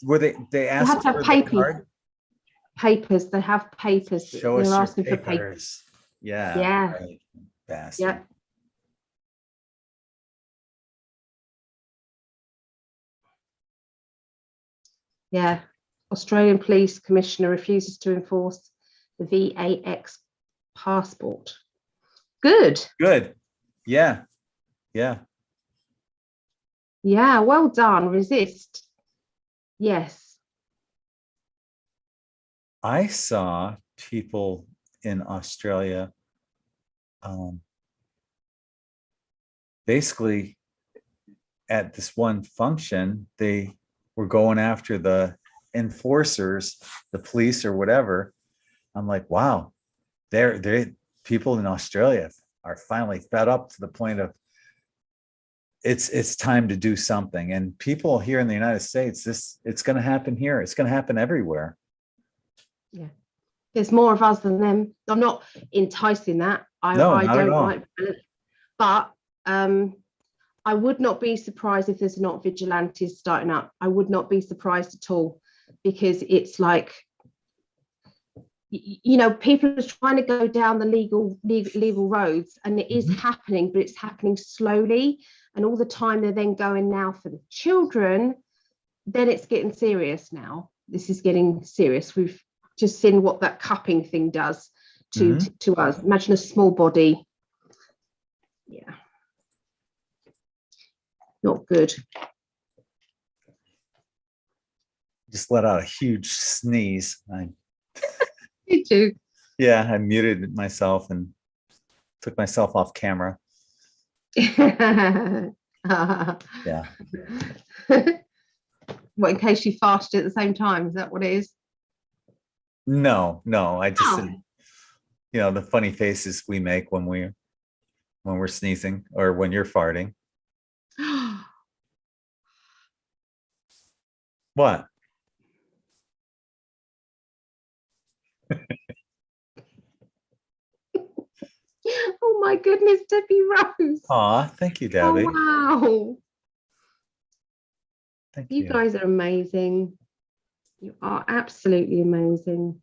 were they asked for the card? Papers, they have papers. Show us your papers. Yeah. Right. Bastard. Yeah. Yeah. Australian Police Commissioner refuses to enforce the VAX passport. Good. Yeah. Well done. Resist. Yes. I saw people in Australia basically at this one function, they were going after the enforcers, the police or whatever. I'm like, wow, they're people in Australia are finally fed up to the point of it's time to do something. And people here in the United States, it's going to happen here. It's going to happen everywhere. Yeah. There's more of us than them. I'm not enticing that. I don't like, but I would not be surprised if there's not vigilantes starting up. I would not be surprised at all, because it's like, people are trying to go down the legal roads, and it is happening, but it's happening slowly. And all the time they're then going now for the children, then it's getting serious now. This is getting serious. We've just seen what that cupping thing does to us. Imagine a small body. Yeah. Not good. Just let out a huge sneeze. You too. Yeah, I muted myself and took myself off camera. Yeah. What, in case you fasted at the same time? Is that what it is? No, no. I just Oh. said, the funny faces we make when we're sneezing or when you're farting. What? Oh my goodness, Debbie Rose. Aw, thank you, Oh Debbie. wow. Thank You you. guys are amazing. You are absolutely amazing.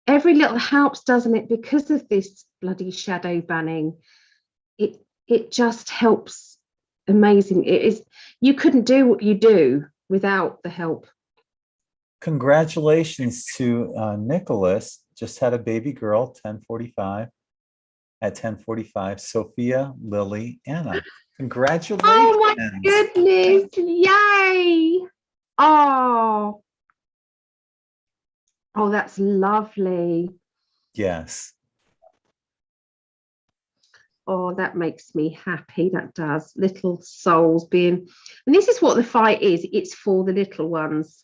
Every little helps, doesn't it? Because of this bloody shadow banning, it just helps amazing. It is, you couldn't do what you do without the help. Congratulations to Nicholas. Just had a baby girl, 10:45. At 10:45, Sophia, Lily, Anna. Congratulations. Oh my goodness. Yay. Oh, that's lovely. Yes. Oh, that makes me happy. That does. Little souls being, and this is what the fight is. It's for the little ones.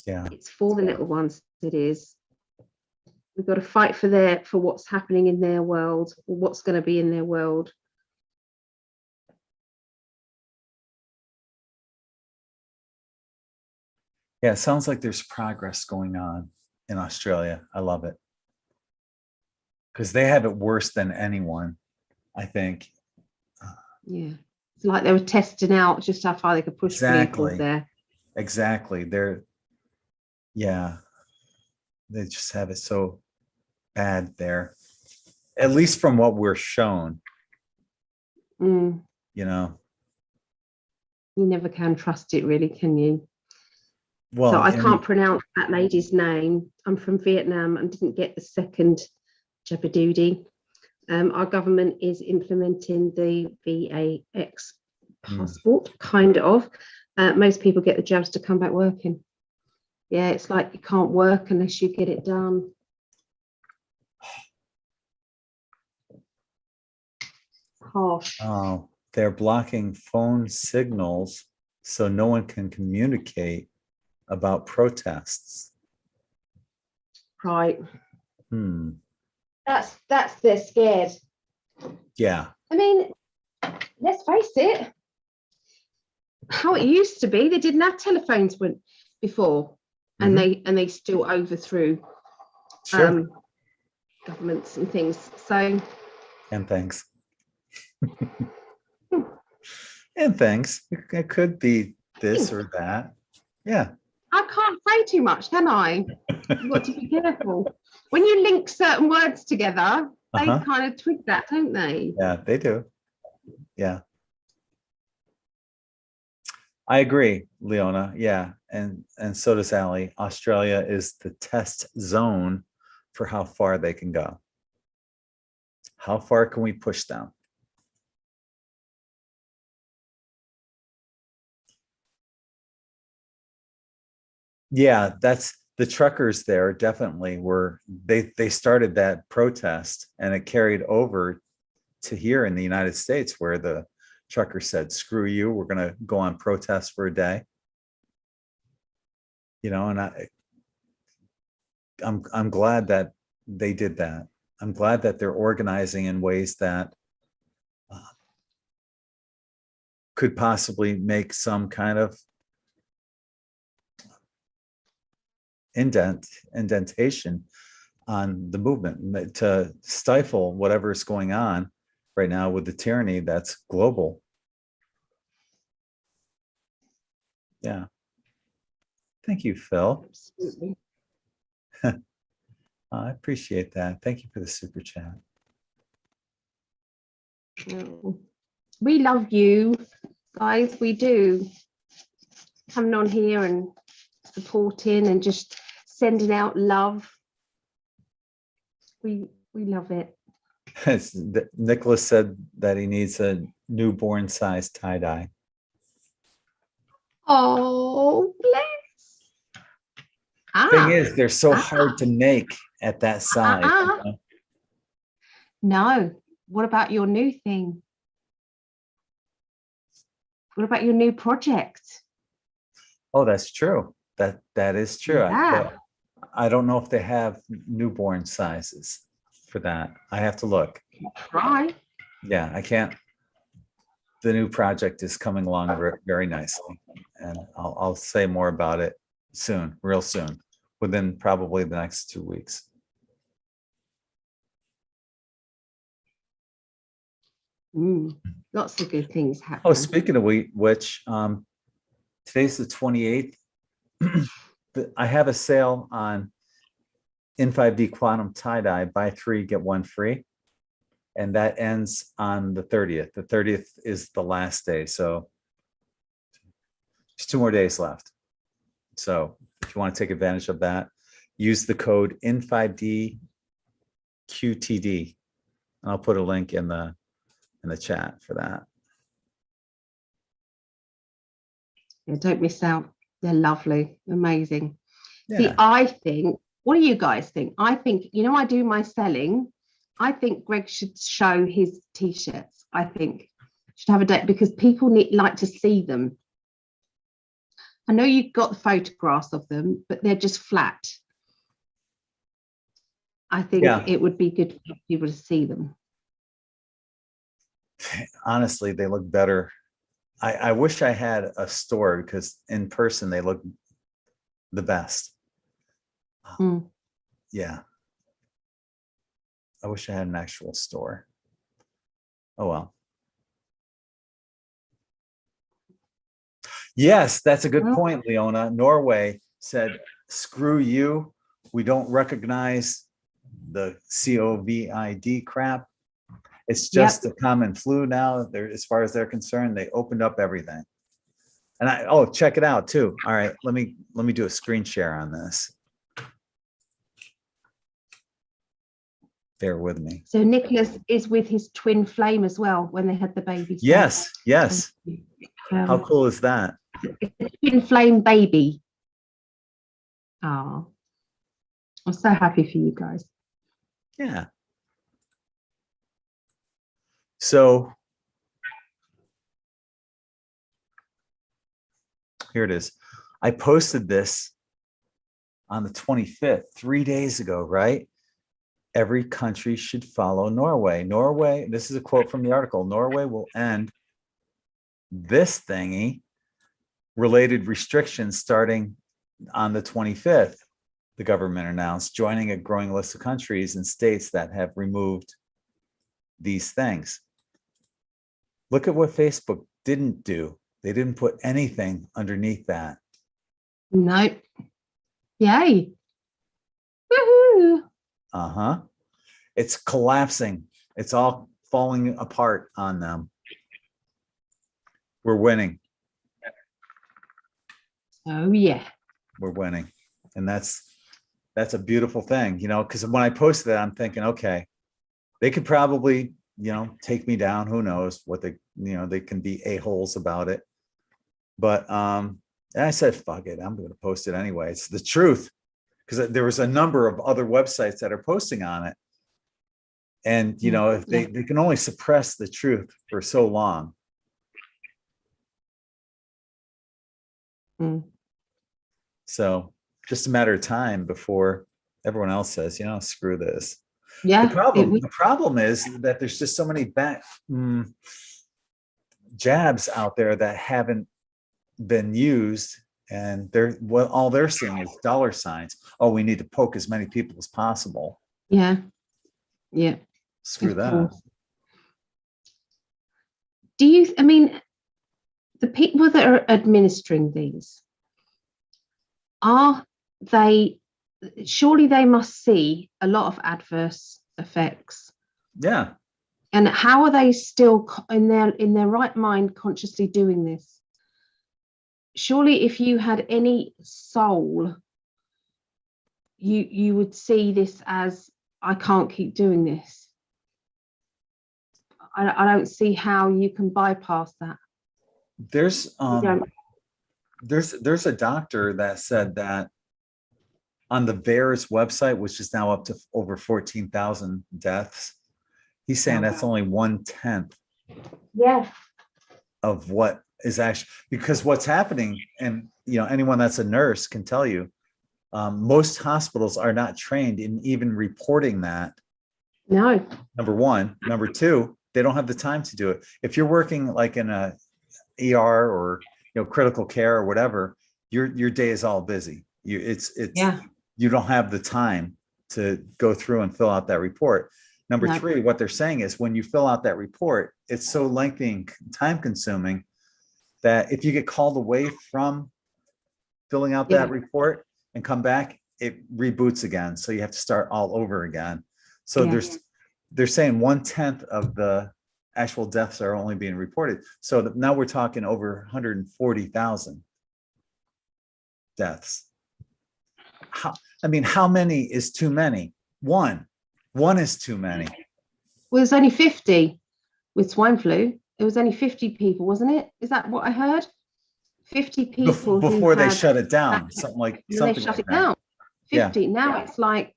Yeah. It's for the little ones. It is. We've got to fight for what's happening in their world, or what's going to be in their world. Yeah, it sounds like there's progress going on in Australia. I love it. Because they have it worse than anyone, I think. Yeah. It's like they were testing out just how far they could push people Exactly. there. Exactly. Yeah, they just have it so bad there. At least from what we're shown, Mm. you know. You never can trust it, really, can you? Well, So I can't pronounce that lady's name. I'm from Vietnam and didn't get the second Jabadoody. Our government is implementing the VAX passport, kind of. Most people get the jabs to come back working. Yeah, it's like you can't work unless you get it done. Harsh. Oh, they're blocking phone signals so no one can communicate about protests. Right. That's they're scared. Yeah. I mean, let's face it. How it used to be, they didn't have telephones before, and they still overthrew governments and things. So, and thanks. And thanks. It could be this or that. Yeah. I can't say too much, can I? You've got to be careful. When you link certain words together, they kind of twig that, don't they? Yeah, they do. Yeah. I agree, Leona. Yeah. And so does Allie. Australia is the test zone for how far they can go. How far can we push them? Yeah, that's the truckers there definitely were they started that protest and it carried over to here in the United States where the trucker said, screw you, we're going to go on protest for a day. And I'm glad that they did that. I'm glad that they're organizing in ways that could possibly make some kind of indentation on the movement to stifle whatever is going on right now with the tyranny that's global. Yeah. Thank you, Phil. Absolutely. I appreciate that. Thank you for the super chat. We love you, guys. We do. Coming on here and supporting and just sending out love. We love it. Nicholas said that he needs a newborn size tie-dye. Oh, bless. Thing is, they're so hard to make at that size. No, what about your new thing? What about your new project? Oh, that's true. That is true. Yeah. But I don't know if they have newborn sizes for that. I have to look. Try. Yeah, I can't. The new project is coming along very nicely, and I'll say more about it soon, real soon, within probably the next 2 weeks. Lots of good things happen. Oh, speaking of which, today's the 28th. I have a sale on in5D quantum tie-dye, buy 3 get 1 free, and that ends on the 30th. The 30th is the last day, so there's 2 more days left. So if you want to take advantage of that, use the code in5D QTD, and I'll put a link in the chat for that. Yeah, don't miss out. They're lovely, amazing. Yeah. See, I think, what do you guys think? I think, I do my selling. I think Gregg should show his t-shirts. I think should have a date, because people like to see them. I know you've got the photographs of them, but they're just flat. I think it would be good for people to see them. Honestly, they look better. I wish I had a store, because in person they look the best. Yeah. I wish I had an actual store. Oh, well. Yes, that's a good point, Leona. Norway said, screw you. We don't recognize the COVID crap. It's just a common flu now. As far as they're concerned, they opened up everything. And check it out too. All right, let me do a screen share on this. Bear with me. So Nicholas is with his twin flame as well when they had the baby. So, yes. How cool is that? It's a twin flame baby. Oh, I'm so happy for you guys. Yeah. So here it is. I posted this on the 25th, 3 days ago, right? Every country should follow Norway. Norway, this is a quote from the article, Norway will end this thingy, related restrictions, starting on the 25th, the government announced, joining a growing list of countries and states that have removed these things. Look at what Facebook didn't do. They didn't put anything underneath that. No. Yay. Woohoo. Uh-huh. It's collapsing. It's all falling apart on them. We're winning. Oh, yeah. We're winning. And that's a beautiful thing, because when I posted that, I'm thinking, okay, they could probably, take me down. Who knows what they can be a-holes about it. But and I said, fuck it, I'm going to post it anyway. It's the truth, because there was a number of other websites that are posting on it. And, if they can only suppress the truth for so long. So just a matter of time before everyone else says, screw this. Yeah. The problem is that there's just so many jabs out there that haven't been used, and all they're seeing is dollar signs. Oh, we need to poke as many people as possible. Yeah. Screw that. The people that are administering these, surely they must see a lot of adverse effects. Yeah. And how are they still in their right mind consciously doing this? Surely if you had any soul, you would see this as, I can't keep doing this. I don't see how you can bypass that. There's a doctor that said that on the VAERS website, which is now up to over 14,000 deaths, He's saying that's only 1/10 Yeah. of what is actually, because what's happening, and anyone that's a nurse can tell you, most hospitals are not trained in even reporting that. No. Number one. Number two, they don't have the time to do it. If you're working like in a ER or critical care or whatever, your day is all busy. You don't have the time to go through and fill out that report. Number three, what they're saying is when you fill out that report, it's so lengthy and time consuming that if you get called away from filling out that report and come back, it reboots again. So you have to start all over again. So they're saying 1/10 of the actual deaths are only being reported. So now we're talking over 140,000 deaths. How many is too many? One is too many. Well, there's only 50 with swine flu. It was only 50 people, wasn't it? Is that what I heard? 50 people before they shut it down, something like they shut it down. 50. Now it's like,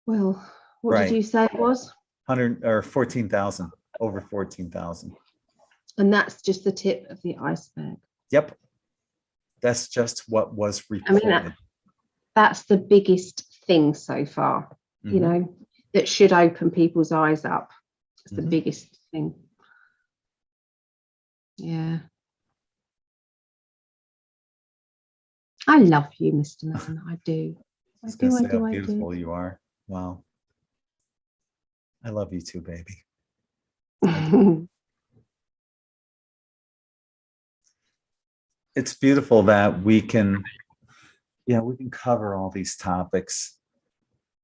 well, what did you say it was? 100 or 14,000, over 14,000. And that's just the tip of the iceberg. Yep. That's just what was reported. That's the biggest thing so far, that should open people's eyes up. It's the biggest thing. Yeah. I love you, Mr. Man. I do. I do. How beautiful you are. Wow. I love you too, baby. It's beautiful that we can cover all these topics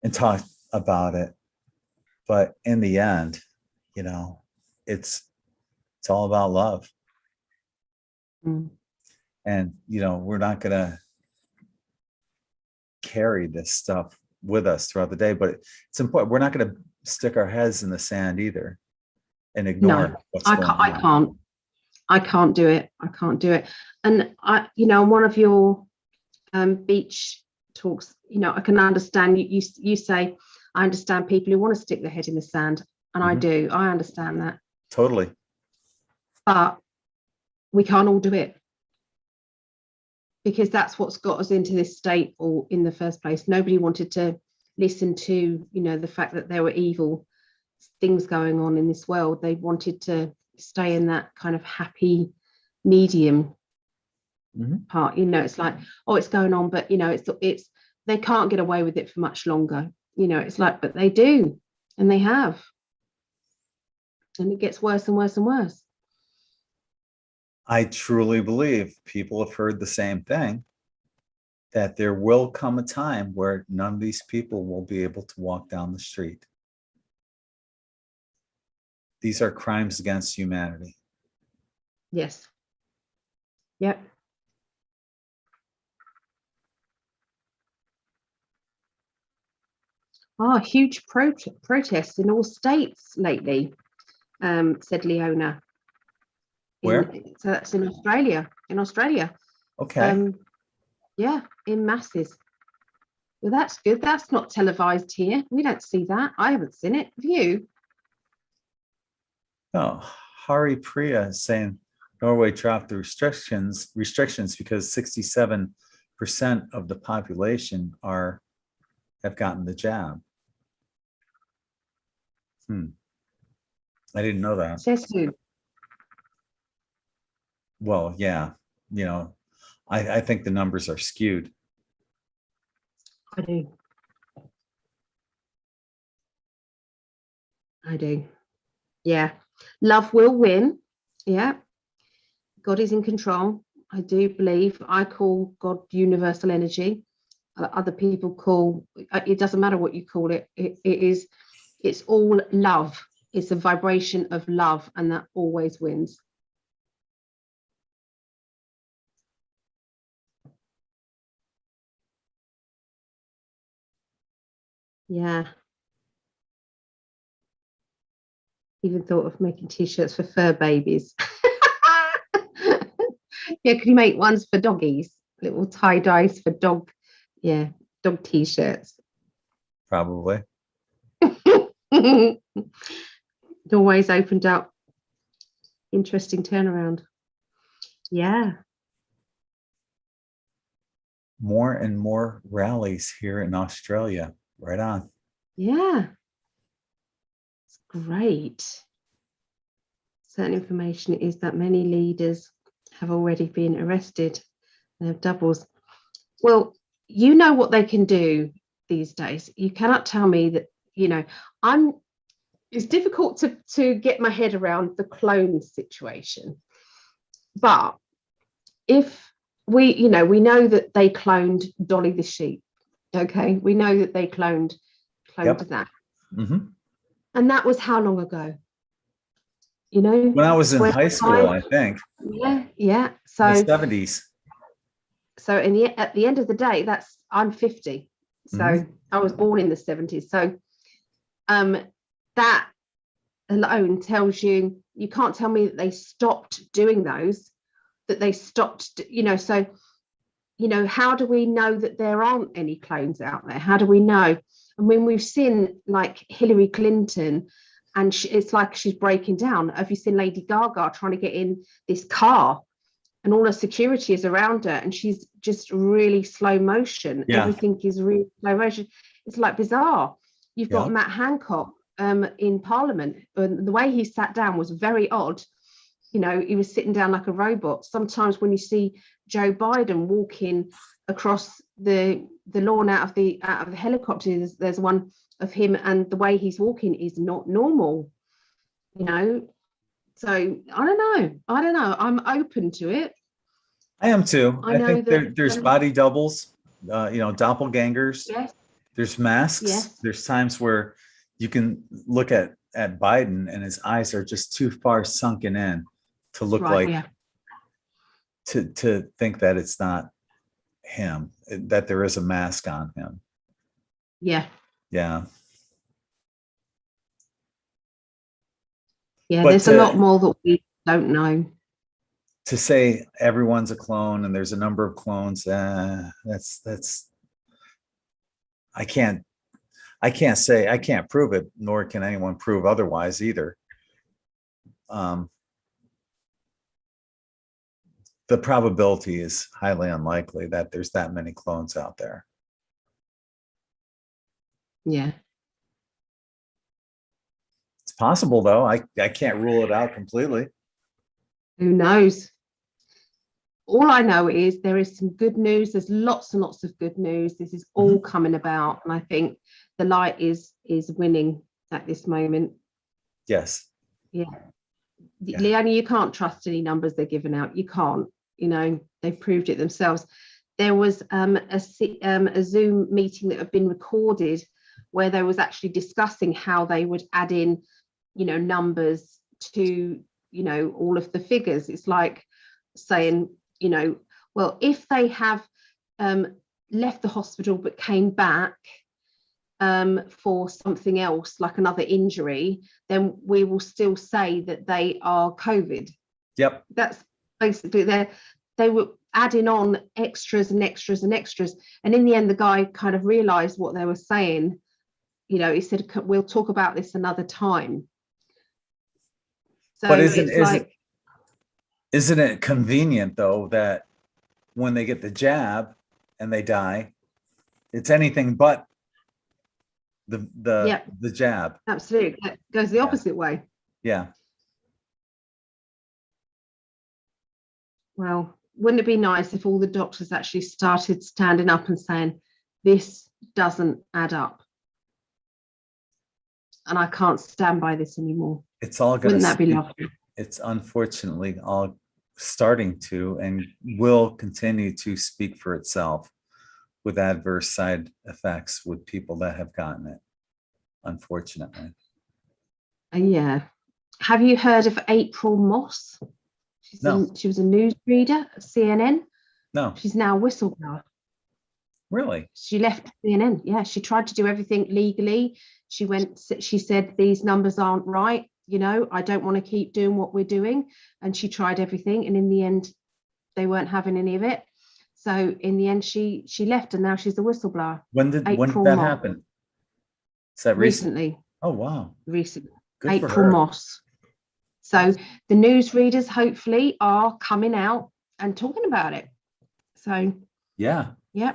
and talk about it. But in the end, it's all about love. And, we're not going to carry this stuff with us throughout the day, but it's important. We're not going to stick our heads in the sand either and ignore what's going on. I can't do it. And one of your beach talks, I can understand you say, I understand people who want to stick their head in the sand, and I do. I understand that. Totally. But we can't all do it, because that's what's got us into this state or in the first place. Nobody wanted to listen to, the fact that there were evil things going on in this world. They wanted to stay in that kind of happy medium part. It's like, oh, it's going on, but it's they can't get away with it for much longer. It's like, but they do, and they have, and it gets worse and worse and worse. I truly believe people have heard the same thing, that there will come a time where none of these people will be able to walk down the street. These are crimes against humanity. Yes. Yep. Huge protests in all states lately, said Leona. Where? So that's in Australia. Okay. Yeah, in masses. Well, that's good. That's not televised here. We don't see that. I haven't seen it. Have you? No. Hari Priya is saying Norway dropped the restrictions because 67% of the population have gotten the jab. I didn't know that. Says who? Well, yeah, I think the numbers are skewed. I do. Yeah. Love will win. Yeah. God is in control. I do believe. I call God universal energy. Other people call, it doesn't matter what you call it. It's all love. It's a vibration of love, and that always wins. Yeah. Even thought of making t-shirts for fur babies. Yeah, could you make ones for doggies? Little tie-dyes for dog t-shirts. Probably. Always opened up. Interesting turnaround. Yeah. More and more rallies here in Australia. Right on. Yeah. It's great. Certain information is that many leaders have already been arrested. They have doubles. Well, you know what they can do these days. You cannot tell me that, it's difficult to get my head around the clone situation. But if we know that they cloned Dolly the sheep. Okay, we know that they cloned Yep. that. Mm-hmm. And that was how long ago? When I was in high school, I think. Yeah. So in the 70s. So at the end of the day, I'm 50. So I was born in the 70s. So that alone tells you can't tell me that they stopped doing those, that they stopped, so, how do we know that there aren't any clones out there? How do we know? And when we've seen like Hillary Clinton, and it's like she's breaking down. Have you seen Lady Gaga trying to get in this car? And all her security is around her, and she's just really slow motion. Yeah. Everything is really slow motion. It's like bizarre. You've got Matt Hancock in Parliament, and the way he sat down was very odd. He was sitting down like a robot. Sometimes when you see Joe Biden walking across the lawn out of the helicopter, there's one of him, and the way he's walking is not normal. So I don't know. I'm open to it. I am too. I think there's body doubles, doppelgangers. Yes. There's masks. Yes. There's times where you can look at Biden and his eyes are just too far sunken in to look to think that it's not him, that there is a mask on him. Yeah. Yeah. Yeah, there's a lot more that we don't know. To say everyone's a clone and there's a number of clones, that's I can't prove it, nor can anyone prove otherwise either. The probability is highly unlikely that there's that many clones out there. Yeah. It's possible though. I can't rule it out completely. Who knows? All I know is there is some good news. There's lots and lots of good news. This is all coming about, and I think the light is winning at this moment. Yes. Yeah. Leonie, you can't trust any numbers they're giving out. You can't. They've proved it themselves. There was a Zoom meeting that had been recorded where they was actually discussing how they would add in, numbers to, all of the figures. It's like saying, well, if they have left the hospital but came back for something else, like another injury, then we will still say that they are COVID. Yep. That's basically they were adding on extras and extras and extras. And in the end, the guy kind of realized what they were saying. He said, we'll talk about this another time. So but isn't it convenient though that when they get the jab and they die, it's anything but the jab? Absolutely. It goes the opposite way. Yeah. Well, wouldn't it be nice if all the doctors actually started standing up and saying, this doesn't add up, and I can't stand by this anymore? It's all going Wouldn't that be lovely? It's unfortunately all starting to and will continue to speak for itself with adverse side effects with people that have gotten it, unfortunately. Yeah. Have you heard of April Moss? No. She was a newsreader at CNN. No. She's now a whistleblower. Really? She left CNN. Yeah, she tried to do everything legally. She said, these numbers aren't right. I don't want to keep doing what we're doing. And she tried everything. And in the end, they weren't having any of it. So in the end, she left, and now she's a whistleblower. When did that happen? Is that recently? Oh, wow. recently. Good for April her. Moss. So the newsreaders hopefully are coming out and talking about it. So Yeah. yeah,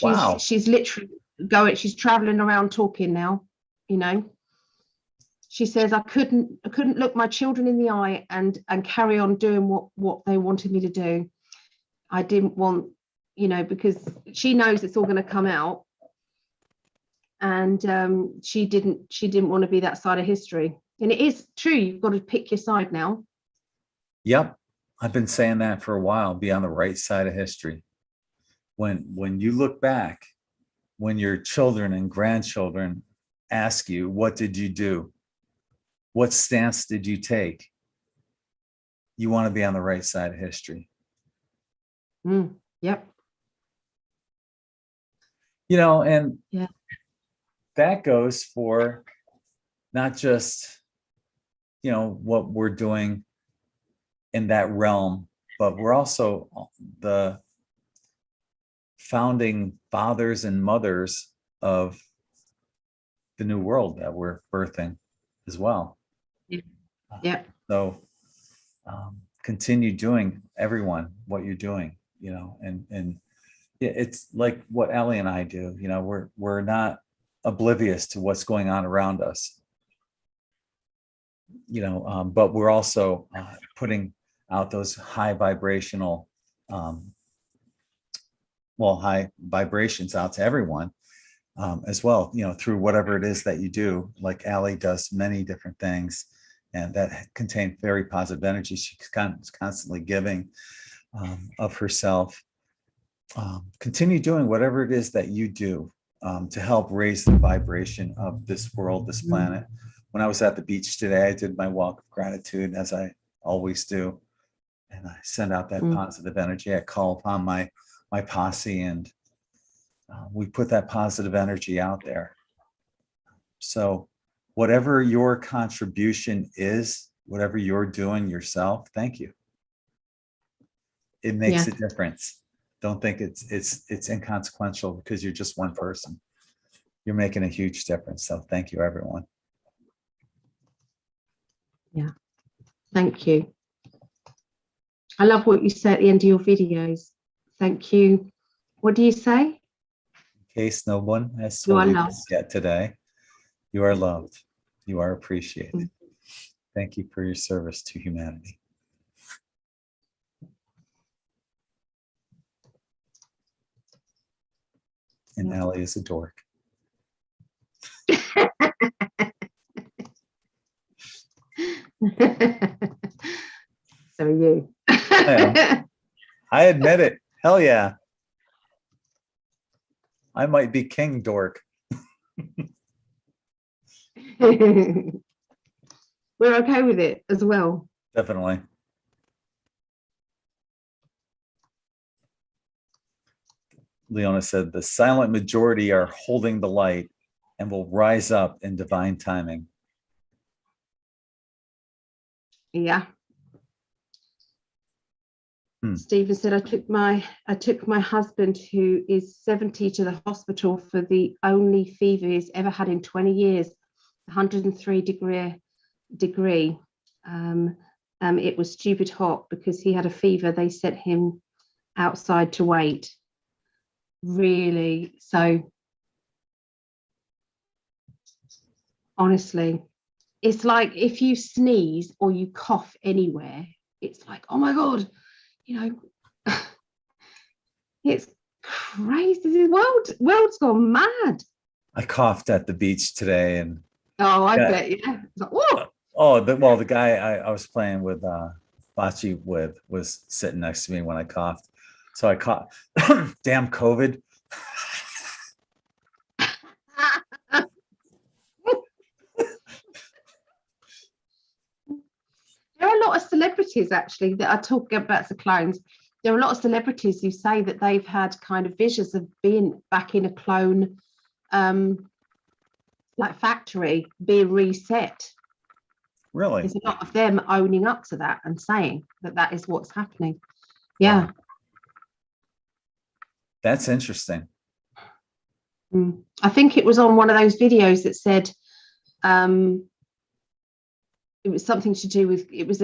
Wow. she's literally she's traveling around talking now, you know. She says I couldn't look my children in the eye and carry on doing what they wanted me to do. I didn't want, you know, because she knows it's all going to come out, and she didn't want to be that side of history. And it is true, you've got to pick your side now. Yep. I've been saying that for a while, be on the right side of history. When you look back, when your children and grandchildren ask you, what did you do? What stance did you take? You want to be on the right side of history. Yep. You know, and yeah, that goes for not just, you know, what we're doing in that realm, but we're also the founding fathers and mothers of the new world that we're birthing as well. Yeah. So continue doing, everyone, what you're doing, you know, and yeah, it's like what Ellie and I do, you know, we're not oblivious to what's going on around us, you know, but we're also putting out those high vibrational, high vibrations out to everyone as well, you know, through whatever it is that you do. Like Allie does many different things, and that contain very positive energy. She's constantly giving of herself. Continue doing whatever it is that you do to help raise the vibration of this world, this planet. When I was at the beach today, I did my walk of gratitude, as I always do, and I send out that positive energy. I call upon my posse, and we put that positive energy out there. So whatever your contribution is, whatever you're doing yourself, thank you. It makes a difference. Don't think it's inconsequential because you're just one person. You're making a huge difference. So thank you, everyone. Yeah, thank you. I love what you say at the end of your videos. Thank you. What do you say? In case no one has told you this yet today, you are loved. You are appreciated. Thank you for your service to humanity. And Allie is a dork. So are you. I admit it. Hell yeah. I might be king dork. We're okay with it as well. Definitely. Leona said, the silent majority are holding the light and will rise up in divine timing. Yeah. Stephen said, I took my husband, who is 70, to the hospital for the only fever he's ever had in 20 years, 103 degree. It was stupid hot because he had a fever. They sent him outside to wait. Really? So honestly, it's like if you sneeze or you cough anywhere, it's like, oh my God, you know, it's crazy. The world's gone mad. I coughed at the beach today, and I bet, yeah. Like, the guy I was playing with bocce with was sitting next to me when I coughed. So I coughed. Damn COVID. There are a lot of celebrities actually that are talking about the clones. There are a lot of celebrities who say that they've had kind of visions of being back in a clone like factory, being reset. Really? There's a lot of them owning up to that and saying that that is what's happening. Yeah. Wow. That's interesting. I think it was on one of those videos that said It was something to do with, it was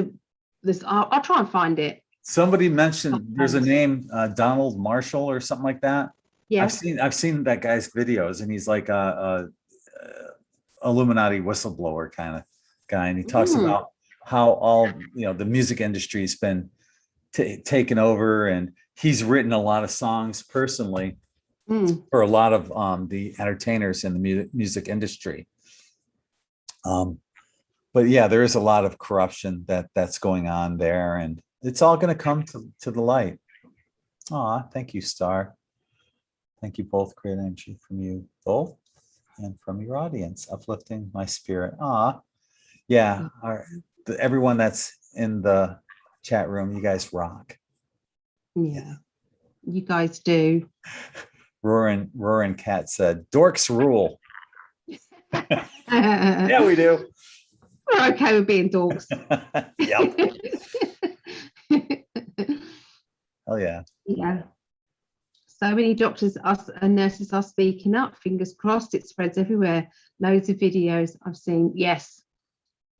this, I'll try and find it. Somebody mentioned there's a name, Donald Marshall or something like that. Yeah. I've seen that guy's videos, and he's like a Illuminati whistleblower kind of guy, and he talks about how all the music industry's been taken over, and he's written a lot of songs personally for a lot of the entertainers in the music industry. But yeah, there is a lot of corruption that's going on there, and it's all going to come to the light. Aw, thank you, Star. Thank you both. Great energy from you both and from your audience, uplifting my spirit. Aw, yeah. Everyone that's in the chat room, you guys rock. Yeah, you guys do. Roaring Cat said, "Dorks rule." Yeah, we do. We're okay with being dorks. Yep. Oh yeah. Yeah. So many doctors and nurses are speaking up. Fingers crossed, it spreads everywhere. Loads of videos I've seen. Yes.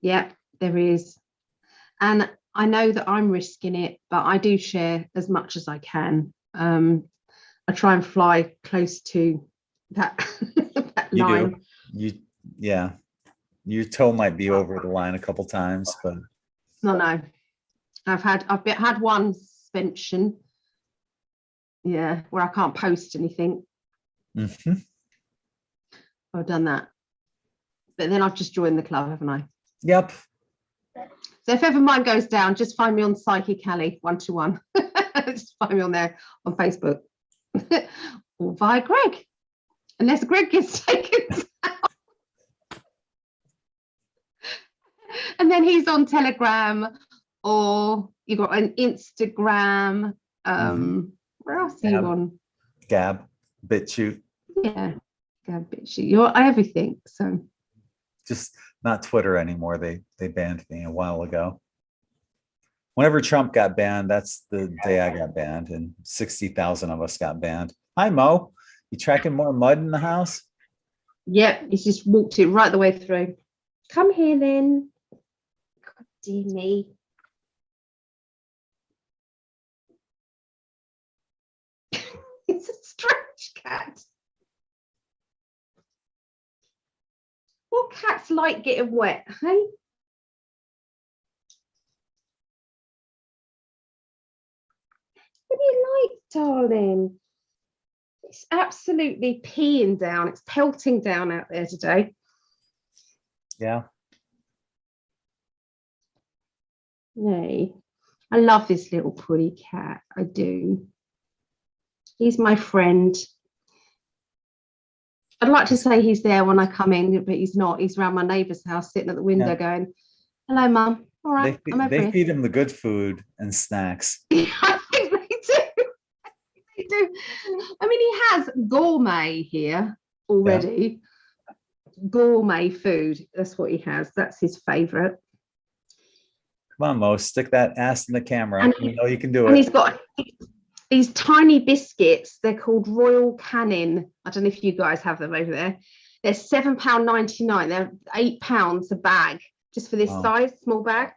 Yep, there is. And I know that I'm risking it, but I do share as much as I can. I try and fly close to that, that line. Yeah. Your toe might be over the line a couple times, but no. I've had one suspension. Yeah, where I can't post anything. Mm-hmm. I've done that. But then I've just joined the club, haven't I? Yep. So if ever mine goes down, just find me on Psychic Alley 121. Just find me on there on Facebook. Or via Gregg. Unless Gregg gets taken down. And then he's on Telegram, or you got an Instagram. Where else are you on? Gab, BitChute. Yeah, Gab, BitChute. You're everything. So just not Twitter anymore. They banned me a while ago. Whenever Trump got banned, that's the day I got banned, and 60,000 of us got banned. Hi, Mo. You tracking more mud in the house? Yep, he's just walked it right the way through. Come here then. God dear me. It's a strange cat. What cats like getting wet, hey? What do you like, darling? It's absolutely peeing down. It's pelting down out there today. Yeah. Hey, I love this little pretty cat. I do. He's my friend. I'd like to say he's there when I come in, but he's not. He's around my neighbour's house, sitting at the window going, "Hello, Mum. All right, I'm over they here." feed him the good food and snacks. I think they do. They do. I mean, he has gourmet here already. Yeah. Gourmet food. That's what he has. That's his favourite. Come on, Mo, stick that ass in the camera. And you know you can do it. And he's got these tiny biscuits. They're called Royal Canin. I don't know if you guys have them over there. They're £7.99. They're £8 a bag, just for this size, small bag.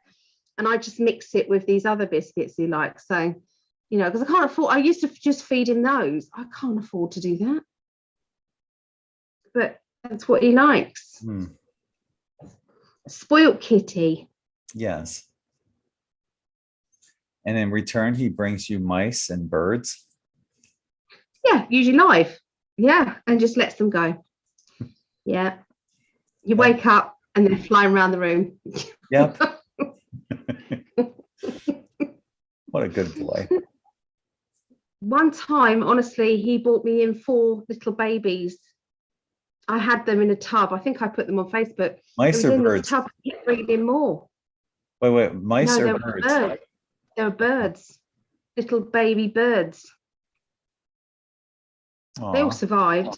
And I just mix it with these other biscuits he likes. So, because I can't afford, I used to just feed him those. I can't afford to do that. But that's what he likes. Spoilt kitty. Yes. And in return, he brings you mice and birds. Yeah, usually live. Yeah, and just lets them go. Yeah. You wake up and they're flying around the room. Yep. What a good boy. One time, honestly, he brought me in 4 little babies. I had them in a tub. I think I put them on Facebook. Mice or birds? Tub, kept bringing in more. Wait, mice or birds? They were birds, little baby birds. Aww. They all survived.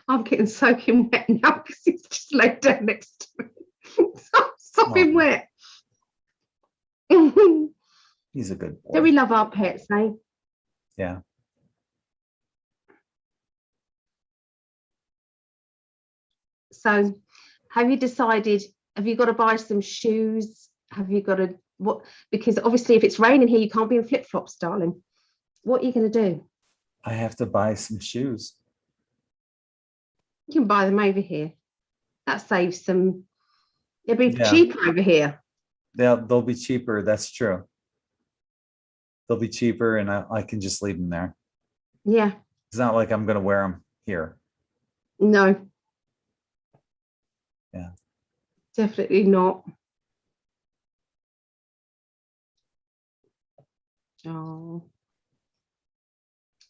I'm getting soaking wet now because he's just laid down next to me. Sopping wet. He's a good boy. Do we love our pets, eh? Yeah. So have you decided, have you got to buy some shoes? Have you got to, what, because obviously if it's raining here, you can't be in flip-flops, darling. What are you going to do? I have to buy some shoes. You can buy them over here. That saves some, it'll be Yeah. cheaper over here. They'll be cheaper. That's true. They'll be cheaper, and I can just leave them there. Yeah, It's not like I'm going to wear them here. no. Yeah. Definitely not. Oh,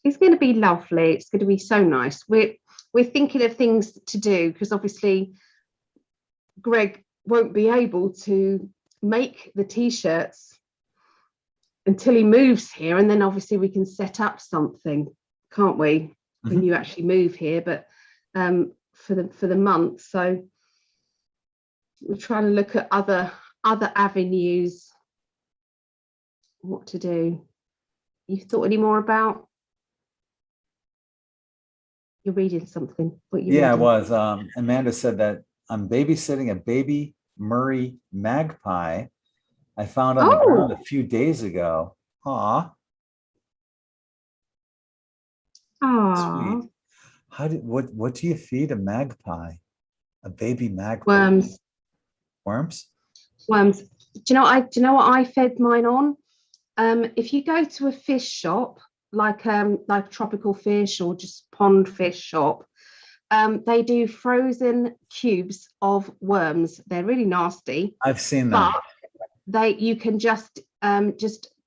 it's going to be lovely. It's going to be so nice. We're thinking of things to do because obviously Greg won't be able to make the t-shirts until he moves here, and then obviously we can set up something, can't we, when you actually move here? But for the month, so we're trying to look at other avenues, what to do. You thought any more about? You're reading something. What you Yeah, I reading? was. Amanda said that I'm babysitting a baby Murray magpie I found on the ground a few days ago. Aw, Ah, sweet. What do you feed a magpie? A baby magpie? worms. Worms? Worms. Do you know what I fed mine on? If you go to a fish shop, like tropical fish or just pond fish shop, they do frozen cubes of worms. They're really nasty, I've seen them. but you can just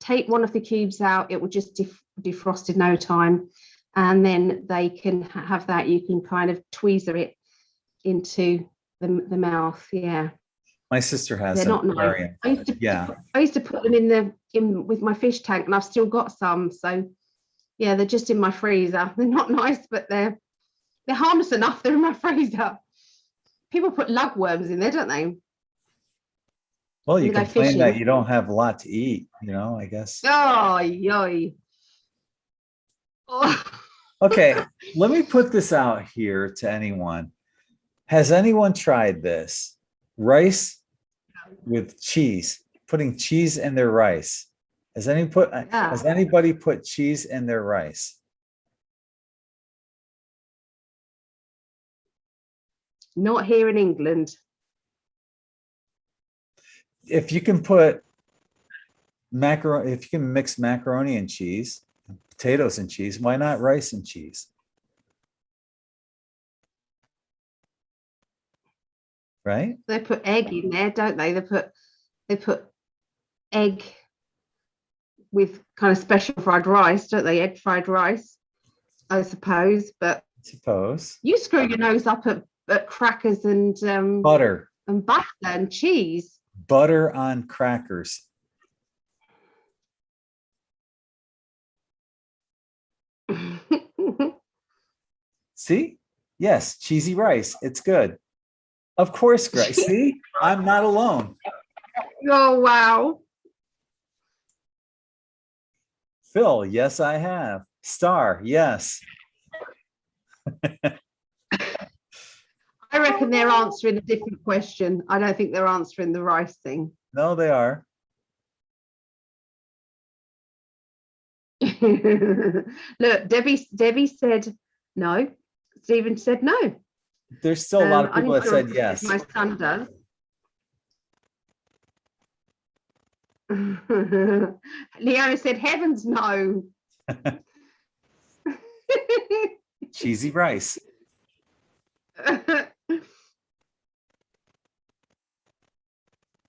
take one of the cubes out. It will just defrost in no time, and then they can have that. You can kind of tweezer it into the mouth. Yeah. My sister has They're an not nice. aquarium. I used to put them in with my fish tank, and I've still got some. So yeah, they're just in my freezer. They're not nice, but they're harmless enough. They're in my freezer. People put lugworms in there, don't they? Well, you When they go complain that fishing. you don't have a lot to eat, I guess. Oh, yoy. Oh. Okay, let me put this out here to anyone. Has anyone tried this? Rice with cheese, putting cheese in their rice. Has anybody put cheese in their rice? Not here in England. If you can put macaroni, if you can mix macaroni and cheese, potatoes and cheese, why not rice and cheese? Right? They put egg in there, don't they? They put egg with kind of special fried rice, don't they? Egg fried rice, I suppose. But Suppose. you screw your nose up at crackers and Butter. and butter and cheese. Butter on crackers. See? Yes, cheesy rice. It's good. Of course, Greg. See? I'm not alone. Oh, wow. Phil, yes, I have. Star, yes. I reckon they're answering a different question. I don't think they're answering the rice thing. No, they are. Look, Debbie said no. Stephen said no. There's still a lot of I people didn't that put it said on yes. My son does. Leona said, heavens no. Cheesy rice.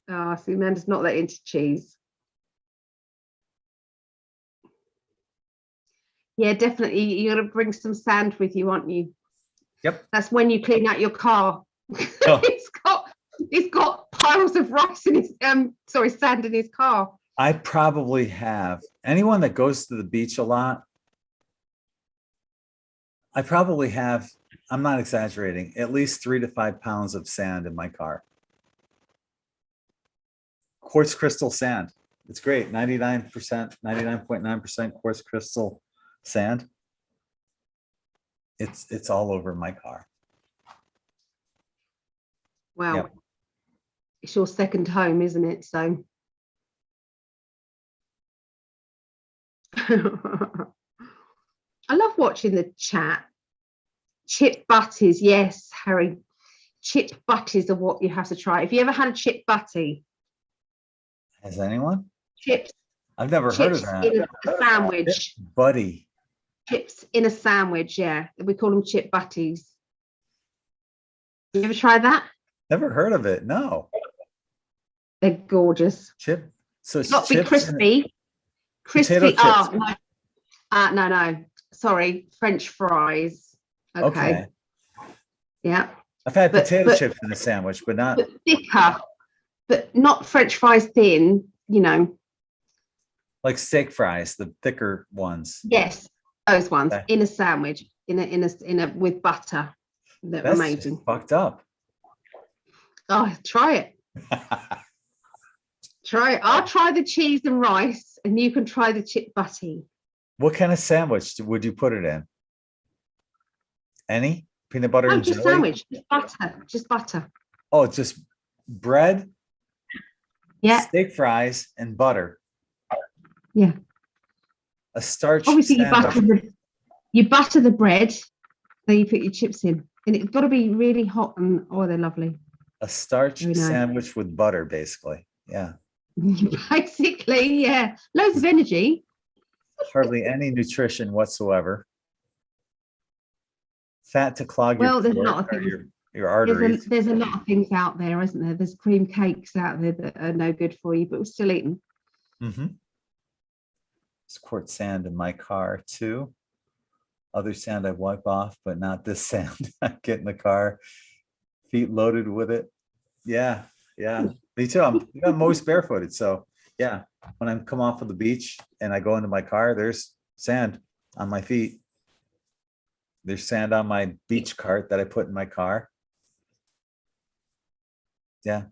Oh, see, Amanda's not that into cheese. Yeah, definitely. You're going to bring some sand with you, aren't you? Yep. That's when you clean out your car. Oh. He's got piles of rice in his sand in his car. I probably have. Anyone that goes to the beach a lot, I probably have, I'm not exaggerating, at least 3 to 5 pounds of sand in my car. Quartz crystal sand. It's great. 99%, 99.9% quartz crystal sand. It's all over my car. Well, Yep. it's your second home, isn't it? So I love watching the chat. Chip butties, yes, Harry. Chip butties are what you have to try. Have you ever had a chip butty? Has anyone? Chips, I've never heard of chips that. in a sandwich. Buddy. Chips in a sandwich, yeah. We call them chip butties. You ever tried that? Never heard of it. No. They're gorgeous. Chip. So It's it's got to be chips and crispy. potato Crispy. chips. Oh, no. No. Sorry. French fries. Okay. Yeah. I've had But- potato but- chips in a sandwich, but not But thicker, but not French fries thin, you know. like steak fries, the thicker ones. Yes, those ones Okay. in a sandwich, in a with butter. They're That's amazing. just fucked up. Oh, try it. Try it. I'll try the cheese and rice, and you can try the chip butty. What kind of sandwich would you put it in? Any? Peanut butter No, and just jelly? sandwich, just butter, just butter. Oh, just bread, Yeah, steak fries, and butter. yeah. A starch Obviously, sandwich. you butter the bread, then you put your chips in, and it's got to be really hot. And oh, they're lovely. A starch Very nice. sandwich with butter, basically. Yeah. Basically, yeah, loads of energy. Hardly any nutrition whatsoever. Fat to clog Well, your there's a port- lot of or things. your arteries. There's a lot of things out there, isn't there? There's cream cakes out there that are no good for you, but we're still eating. Mm-hmm. There's quartz sand in my car too. Other sand I wipe off, but not this sand. I get in the car, feet loaded with it. Yeah, yeah. Me too. I'm most barefooted. So yeah, when I come off of the beach and I go into my car, there's sand on my feet. There's sand on my beach cart that I put in my car. Yeah,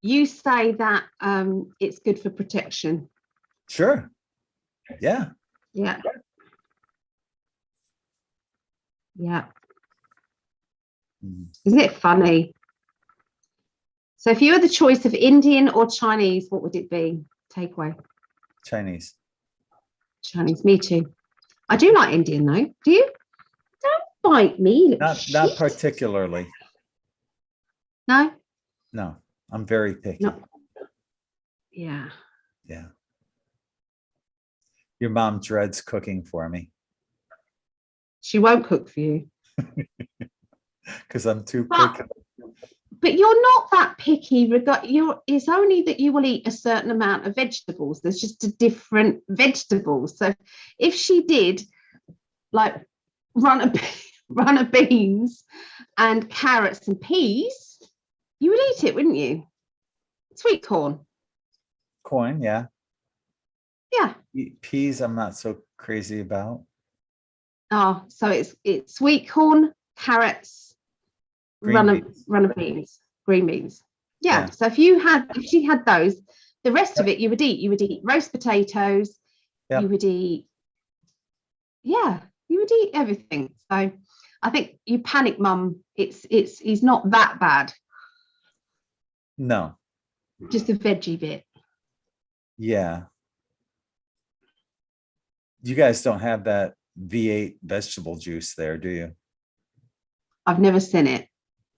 You say that it's good for protection. sure. Yeah. Yeah. Yeah. Mm. Isn't it funny? So if you had the choice of Indian or Chinese, what would it be? Takeaway. Chinese. Chinese. Me too. I do like Indian though. Do you? Don't bite me. Little Not shit. particularly. No. No, I'm very picky. No. Yeah. Yeah. Your mom dreads cooking for me She won't cook for you. because I'm too But- picky. But you're not that picky. It's only that you will eat a certain amount of vegetables. There's just a different vegetables. So if she did like runner beans and carrots and peas, you would eat it, wouldn't you? Sweet corn. Corn, yeah. Yeah. Peas, I'm not so crazy about. Oh, so it's sweet corn, carrots, Green beans. runner beans, green beans. Yeah. Yeah. So if she had those, the rest of it you would eat. You would eat roast potatoes. Yep. You would eat. Yeah, you would eat everything. So I think you panic, mum. He's not that bad. No. Just a veggie bit. Yeah. You guys don't have that V8 vegetable juice there, do you? I've never seen it.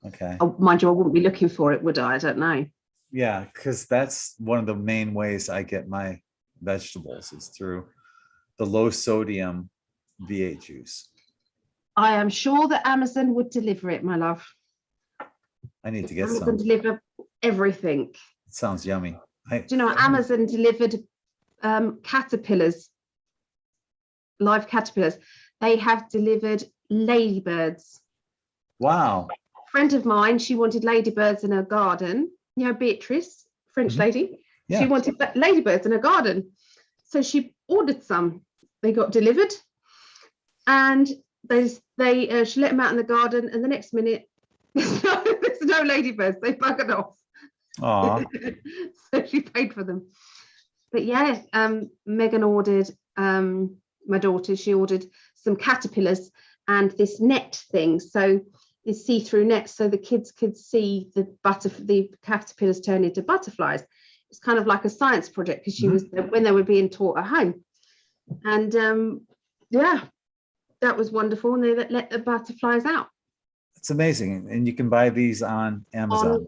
Okay. Oh, mind you, I wouldn't be looking for it, would I? I don't know. Yeah, because that's one of the main ways I get my vegetables is through the low sodium V8 juice. I am sure that Amazon would deliver it, my love. I need to get Amazon some. deliver everything. It sounds yummy. Do you know Amazon delivered caterpillars, live caterpillars? They have delivered ladybirds. Wow. Friend of mine, she wanted ladybirds in her garden. You know, Beatrice, French Mhm. she Yeah. wanted ladybirds in her garden. So she ordered some. They got delivered, and she let them out in the garden. And the next minute, there's no ladybirds. They buggered off. Aw. So she paid for them. But yeah, Megan ordered. My daughter, she ordered some caterpillars and this net thing. So these see-through nets so the kids could see the caterpillars turn into butterflies. It's kind of like a science project because she was when they were being taught at home. And yeah, that was wonderful. And they let the butterflies out. It's amazing. And you can buy these on Amazon.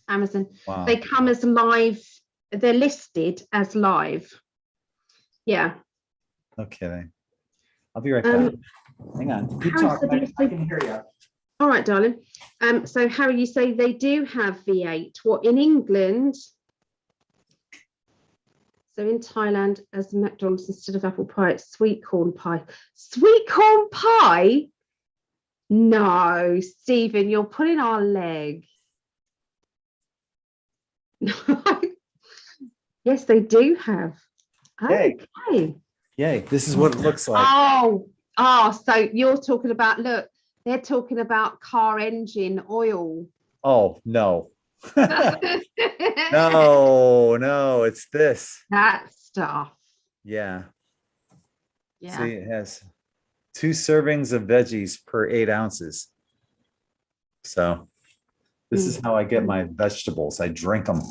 Amazon. Wow. They come as live. They're listed as live. Yeah. No kidding. I'll be right back. Hang on. Keep talking. I can hear you. All right, darling. So Harry, you say they do have V8. What in England? So in Thailand, as McDonald's, instead of apple pie, it's sweet corn pie. Sweet corn pie? No, Stephen, you're pulling our leg. Yes, they do have. Yay. Okay. Yay. This is what it looks like. So you're talking about, look, they're talking about car engine oil. Oh, no. No, it's this. That stuff. Yeah. Yeah. See, it has 2 servings of veggies per 8 ounces. So this is how I get my vegetables. I drink them.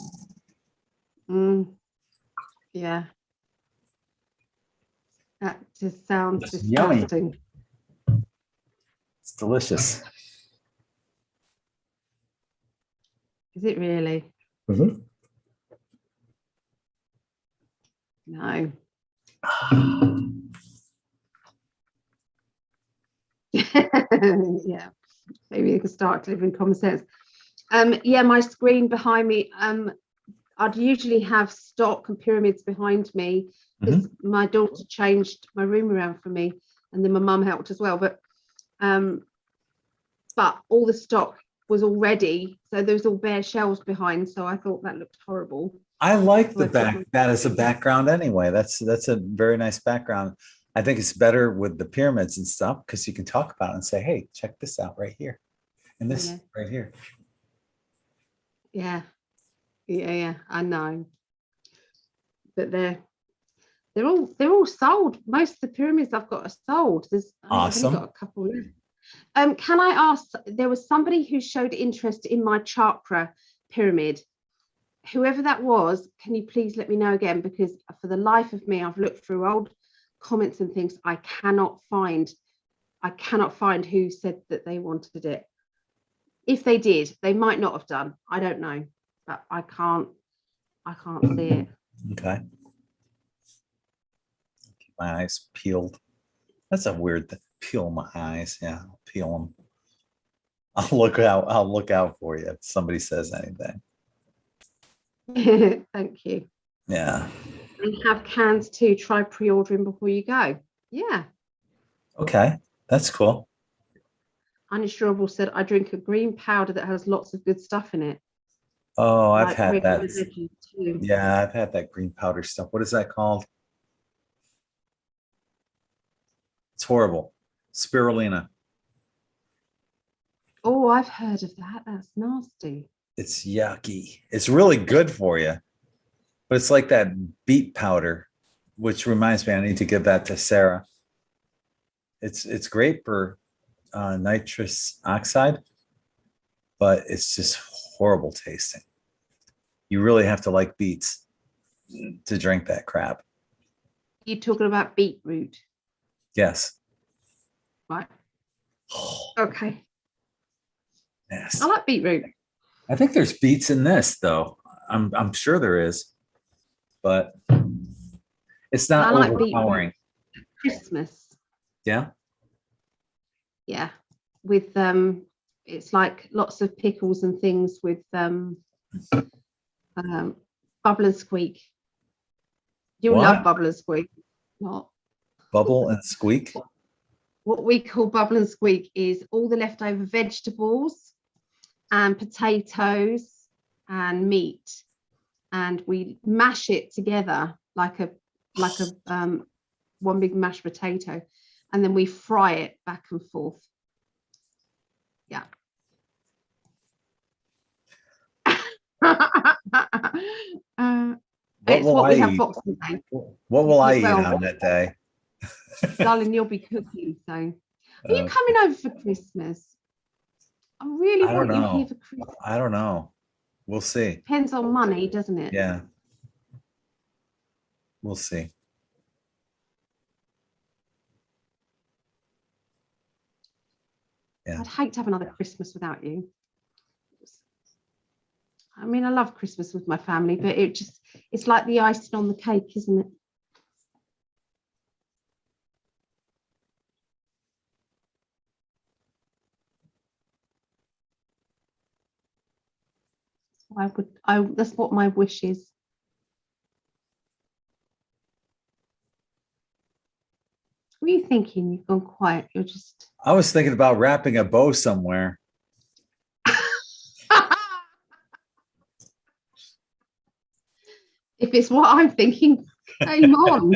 Yeah. That just sounds It's disgusting. yummy. It's delicious. Is it really? Mm-hmm. No. Yeah, maybe you can start delivering common sense. Yeah, my screen behind me, I'd usually have stock and pyramids behind me because my daughter changed my room around for me, and then my mum helped as well. But all the stock was already, so there was all bare shelves behind. So I thought that looked horrible. I like that as a background anyway. That's a very nice background. I think it's better with the pyramids and stuff because you can talk about it and say, hey, check this out right here. And this right here. Yeah, I know. But they're all sold. Most of the pyramids I've got are sold. I've only got a couple left. Can I ask, there was somebody who showed interest in my chakra pyramid. Whoever that was, can you please let me know again? Because for the life of me, I've looked through old comments and things. I cannot find who said that they wanted it. If they did, they might not have done. I don't know, but I can't see it. Okay. Keep my eyes peeled. That's a weird thing. Peel my eyes. Yeah, I'll peel them. I'll look out for you if somebody says anything. Thank you. Yeah. And have cans too. Try pre-ordering before you go. Yeah. Okay, that's cool. Uninsurable said, I drink a green powder that has lots of good stuff in it. Oh, I've Like had that. too. Yeah, I've had that green powder stuff. What is that called? It's horrible. Spirulina. Oh, I've heard of that. That's nasty. It's yucky. It's really good for you, but it's like that beet powder, which reminds me, I need to give that to Sarah. It's great for nitrous oxide, but it's just horrible tasting. You really have to like beets to drink that crap. You're talking about beetroot. Yes. Right. Okay. Yes. I like beetroot. I think there's beets in this though. I'm sure there is, but it's not overpowering. Christmas. Yeah. Yeah. With it's like lots of pickles and things with Bubble and Squeak. You'll love Bubble and Squeak. Not Bubble and Squeak. What we call Bubble and Squeak is all the leftover vegetables and potatoes and meat, and we mash it together like a one big mashed potato, and then we fry it back and forth. Yeah. It's what we have Boxing Day. What will I eat on that day? Darling, you'll be cooking. So, are you coming over for Christmas? I really I don't want you here know. for Christmas. I don't know. We'll see. Depends on money, doesn't it? Yeah. We'll see. Yeah. I'd hate to have another Christmas without you. I mean, I love Christmas with my family, but it's like the icing on the cake, isn't it? That's what my wish is. What are you thinking? You've gone quiet. You're just. I was thinking about wrapping a bow somewhere. If it's what I'm thinking, game on.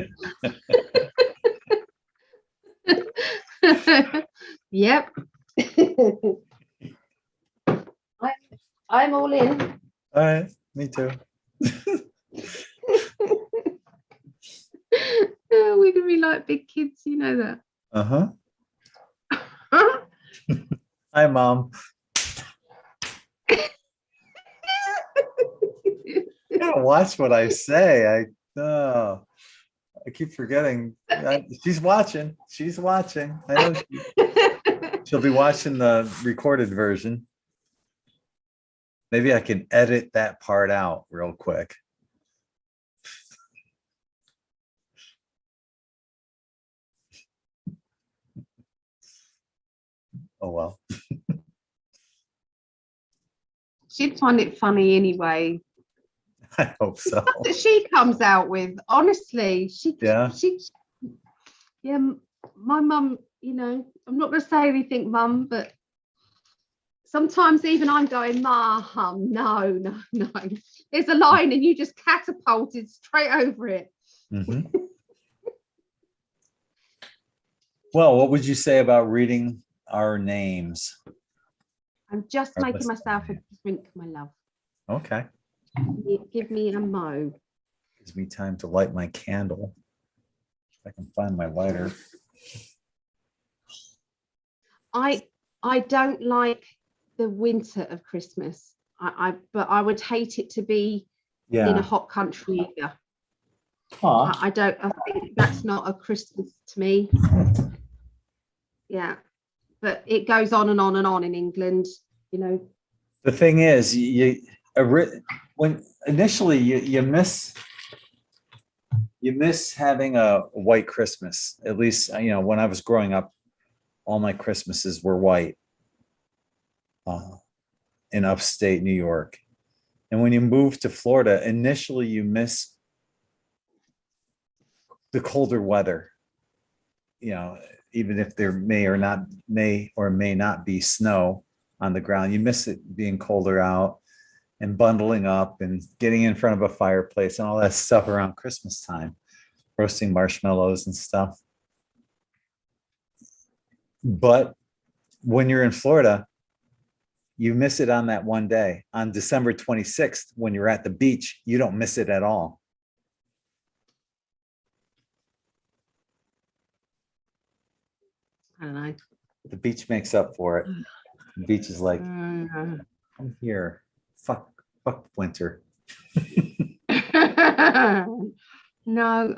Yep. I'm all in. All right. Me too. We're gonna be like big kids, you know that. Uh-huh. Hi, Mom. You gotta watch what I say. I keep forgetting. She's watching. She's watching. I know she'll be watching the recorded version. Maybe I can edit that part out real quick. Oh, well. She'd find it funny anyway. I hope so. Stuff that she comes out with, honestly, Yeah. Yeah, my mum, you know, I'm not going to say anything, Mum, but sometimes even I'm going, Mum, no. There's a line and you just catapulted straight over it. Mhm. Well, what would you say about reading our names? I'm just Our making list. myself a drink, my love. Okay. Give me a mo. Gives me time to light my candle. If I can find my lighter. I don't like the winter of Christmas. But I would hate it to be in a hot country either. Huh. I think that's not a Christmas to me. Yeah, but it goes on and on and on in England, you know. The thing is, when initially you miss having a white Christmas. At least, you know, when I was growing up, all my Christmases were white in upstate New York. And when you move to Florida, initially you miss the colder weather. You know, even if there may or may not be snow on the ground, you miss it being colder out and bundling up and getting in front of a fireplace and all that stuff around Christmas time, roasting marshmallows and stuff. But when you're in Florida, you miss it on that one day. On December 26th, when you're at the beach, you don't miss it at all. I don't know. The beach makes up for it. The beach is like, I'm here. Fuck winter. No,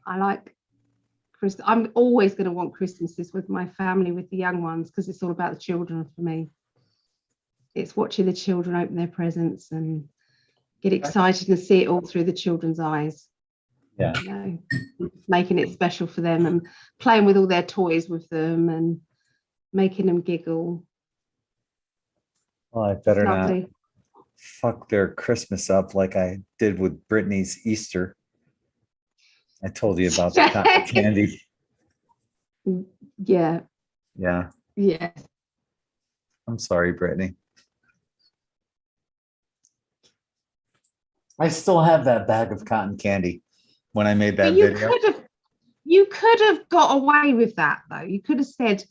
I like Christmas. I'm always going to want Christmases with my family, with the young ones, because it's all about the children for me. It's watching the children open their presents and get excited and see it all through the children's eyes. Yeah. You know, making it special for them and playing with all their toys with them and making them giggle. Well, I better not fuck their Christmas up like I did with Brittany's Easter. I told you about the cotton candy. Yeah. Yeah. Yes. I'm sorry, Brittany. I still have that bag of cotton candy when I made that video. You could have got away with that, though. You could have said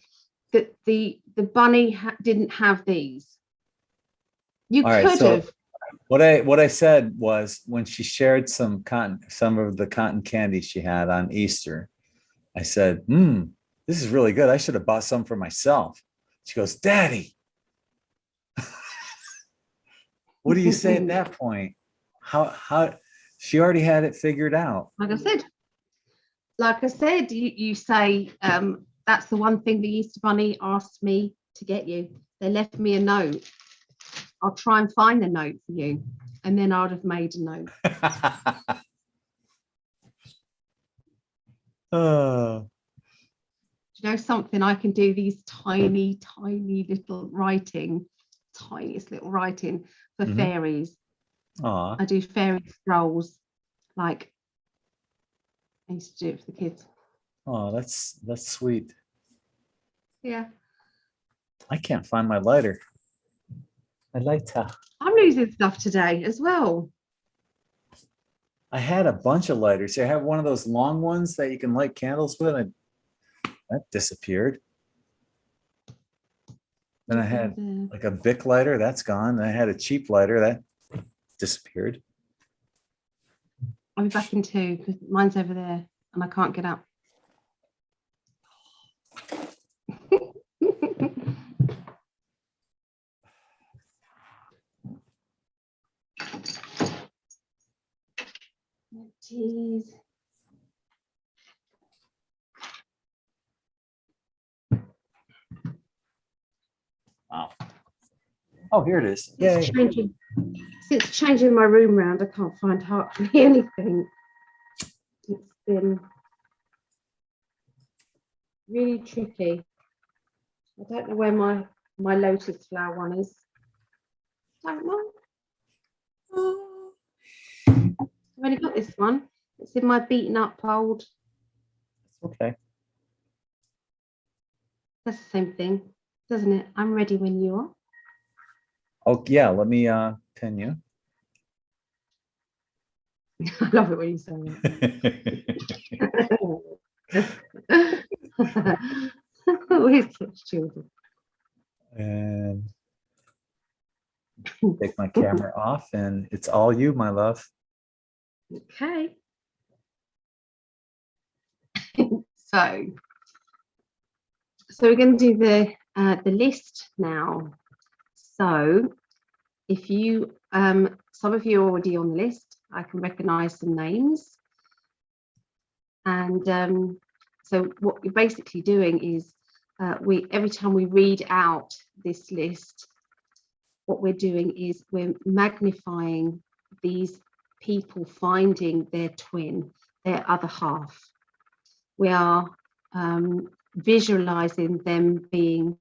that the bunny didn't have these. You could have. What I said was, when she shared some of the cotton candy she had on Easter, I said, this is really good. I should have bought some for myself. She goes, Daddy, what do you say at that point? How she already had it figured out. Like I said, you say, that's the one thing the Easter Bunny asked me to get you. They left me a note. I'll try and find the note for you. And then I'd have made a note. Oh. You know something, I can do these tiny, tiny little writing, tiniest little writing for fairies. Aw. I do fairy scrolls, like I used to do it for the kids. Oh, that's sweet. Yeah. I can't find my lighter. My lighter. I'm losing stuff today as well. I had a bunch of lighters. I have one of those long ones that you can light candles with, and that disappeared. Then I had like a Bic lighter, that's gone. Then I had a cheap lighter that disappeared. I'll be back in 2 because mine's over there and I can't get up. Jeez. Wow. Oh, here it is. Yay. Since changing my room round, I can't find hardly anything. It's been really tricky. I don't know where my lotus flower one is. Don't know. I've only got this one. It's in my beaten up old. Okay. That's the same thing, doesn't it? I'm ready when you are. Oh yeah, let me pin you. I love it when you say that. We're such children. And take my camera off, and it's all you, my love. Okay. So we're going to do the list now. So if you some of you are already on the list, I can recognize some names. And so what we're basically doing is every time we read out this list, what we're doing is we're magnifying these people finding their twin, their other half. We are visualizing them being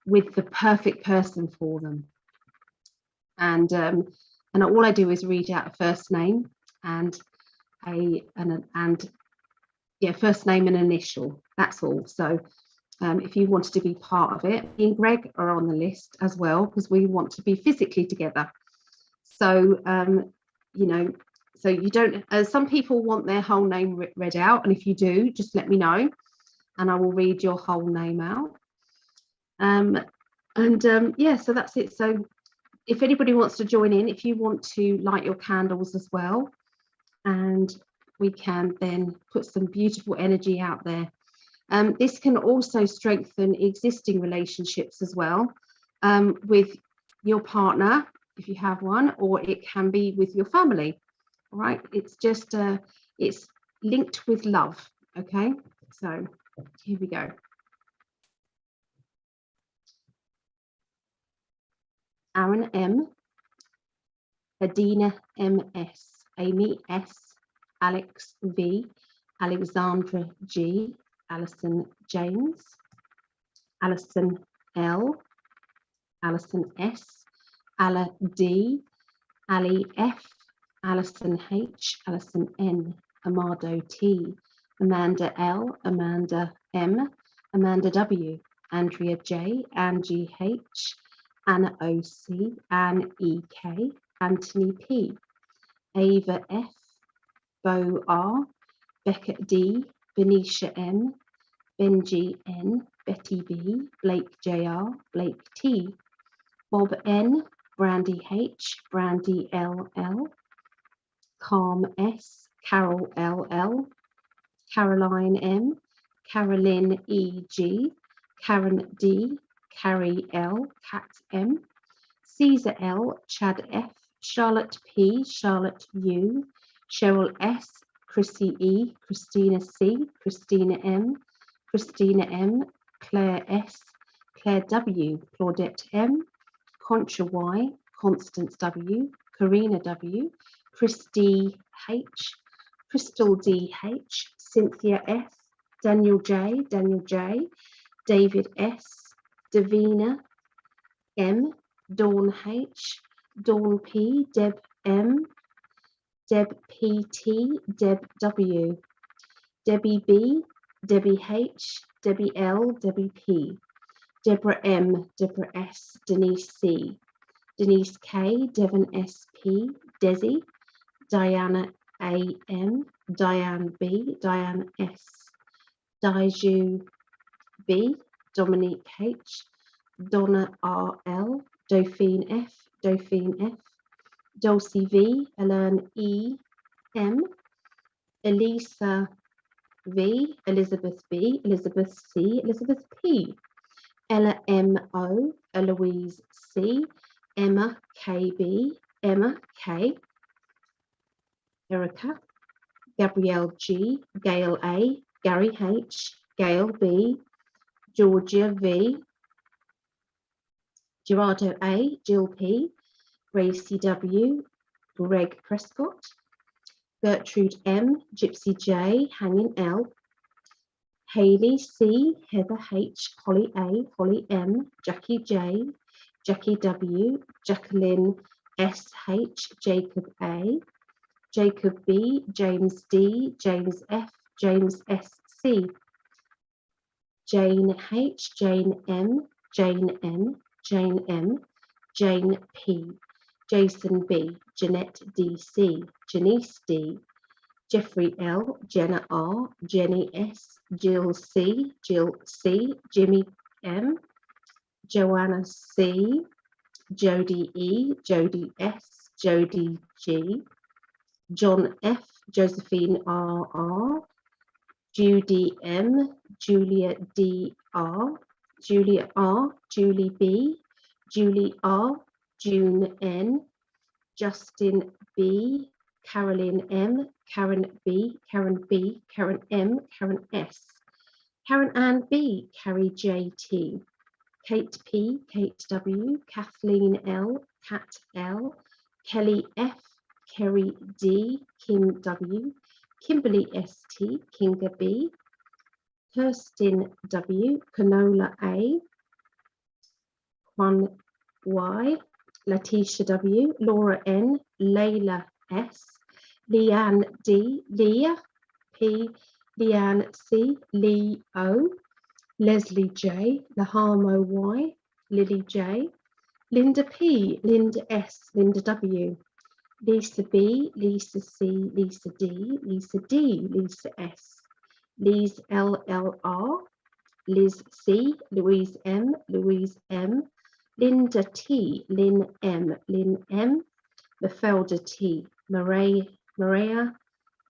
with the perfect person for them. And all I do is read out a first name and first name and initial. That's all. So if you wanted to be part of it, me and Greg are on the list as well because we want to be physically together. So you know, so you don't. Some people want their whole name read out, and if you do, just let me know, and I will read your whole name out. Yeah, so that's it. So if anybody wants to join in, if you want to light your candles as well, and we can then put some beautiful energy out there. This can also strengthen existing relationships as well with your partner, if you have one, or it can be with your family. All right, it's just it's linked with love. Okay, so here we go. Aaron M, Adina MS, Amy S, Alex V, Alexandra G, Alison James, Alison L, Alison S, Alla D, Ali F, Alison H, Alison N, Amado T, Amanda L, Amanda M, Amanda W, Andrea J, Angie H, Anna O.C., Anne E.K., Anthony P., Ava F., Bo R., Becca D., Venetia M., Benji N., Betty B., Blake J.R., Blake T., Bob N., Brandy H., Brandy L.L., Calm S., Carol L.L., Caroline M., Carolyn E.G., Karen D, Carrie L, Cat M, Caesar L, Chad F, Charlotte P, Charlotte U, Cheryl S, Chrissy E, Christina C, Christina M, Claire S, Claire W, Claudette M, Concha Y, Constance W, Karina W, Christy H, Crystal D H, Cynthia F, Daniel J, David S, Davina M, Dawn H, Dawn P, Deb M, Deb PT, Deb W, Debbie B, Debbie H, Debbie L, Debbie P, Deborah M, Deborah S, Denise C, Denise K, Devon SP, Desi, Diana AM, Diane B, Diane S, Daiju B, Dominique H, Donna RL, Dauphine F, Dulcie V, Ellen E, M, Elisa V, Elizabeth B, Elizabeth C, Elizabeth P, Ella M O, Eloise C, Emma KB, Emma K, Erica, Gabrielle G, Gail A, Gary H, Gail B, Georgia V, Gerardo A, Jill P, Gracie W, Greg Prescott, Gertrude M, Gypsy J, Hanging L, Haley C, Heather H, Holly A, Holly M, Jackie J, Jackie W, Jacqueline SH, Jacob A, Jacob B, James D, James F, James SC, Jane H, Jane M, Jane N, Jane M, Jane P, Jason B, Jeanette DC, Janice D, Jeffrey L, Jenna R, Jenny S, Jill C, Jimmy M, Joanna C, Jody E, Jody S, Jody G, John F, Josephine R, Judy M, Julia D R, Julia R, Julie B, Julie R, June N, Justin B, Carolyn M, Karen B, Karen M, Karen S, Karen Ann B, Carrie JT, Kate P, Kate W, Kathleen L, Kat L, Kelly F, Kerry D, Kim W, Kimberly ST, Kinga B, Kirsten W, Canola A, Juan Y, Letitia W, Laura N, Layla S, Leanne D, Leah P, Leanne C, Lee O, Leslie J, Lahamo Y, Lily J, Linda P, Linda S, Linda W, Lisa B, Lisa C, Lisa D, Lisa D, Lisa S, Liz LLR, Liz C, Louise M, Linda T, Lynn M, Mafelda T, Maria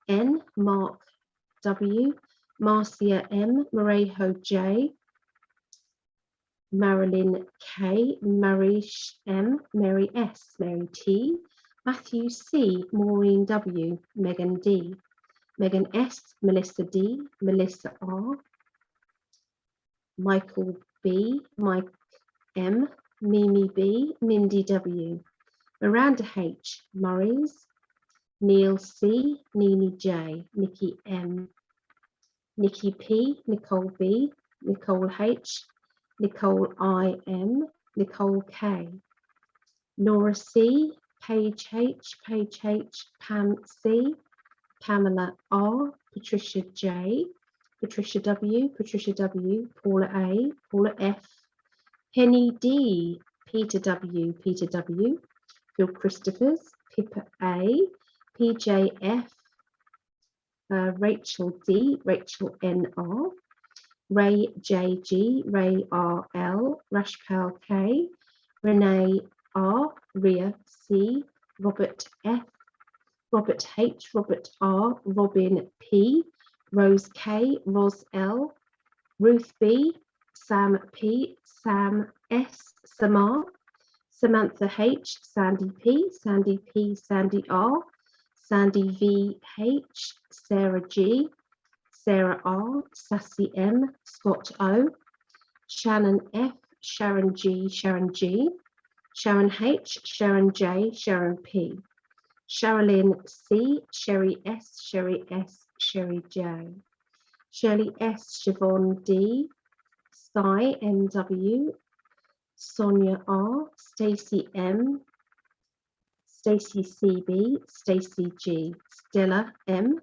N, Mark W, Marcia M, Marejo J, Marilyn K, Marish M, Mary S, Mary T, Matthew C, Maureen W, Megan D, Megan S, Melissa D, Melissa R, Michael B, Mike M, Mimi B, Mindy W, Miranda H, Murray's, Neil C, Nini J, Nikki M, Nikki P, Nicole B, Nicole H, Nicole I M, Nicole K, Laura C, Paige H, Pam C, Pamela R, Patricia J, Patricia W, Paula A, Paula F, Penny D, Peter W, Phil Christophers, Pippa A, PJ F, Rachel D, Rachel NR, Ray JG, Ray RL, Rashpal K, Renee R, Ria C, Robert F, Robert H, Robert R, Robin P, Rose K, Ros L, Ruth B, Sam P, Sam S, Samar, Samantha H, Sandy P, Sandy R, Sandy V H, Sarah G, Sarah R, Sassy M, Scott O, Shannon F, Sharon G, Sharon G, Sharon H, Sharon J, Sharon P, Sherilyn C, Sherry S, Sherry S, Sherry J, Shirley S, Siobhan D, Sky MW, Sonia R, Stacey M, Stacey CB, Stacey G, Stella M,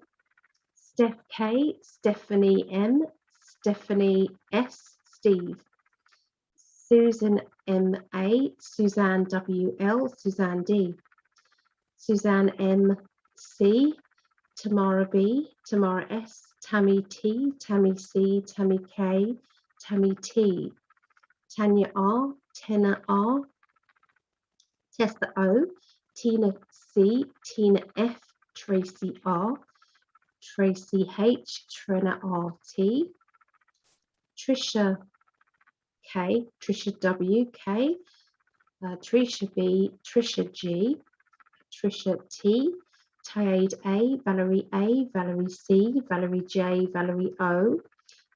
Steph K, Stephanie M, Stephanie S, Steve, Susan M.A, Suzanne W.L, Suzanne D, Suzanne M.C, Tamara B, Tamara S, Tammy T, Tammy C, Tammy K, Tammy T, Tanya R, Tenna R, Tessa O, Tina C, Tina F, Tracy R, Tracy H, Trina RT, Trisha K, Trisha W K, Trisha B, Trisha G, Trisha T, Tayade A, Valerie C, Valerie J, Valerie O,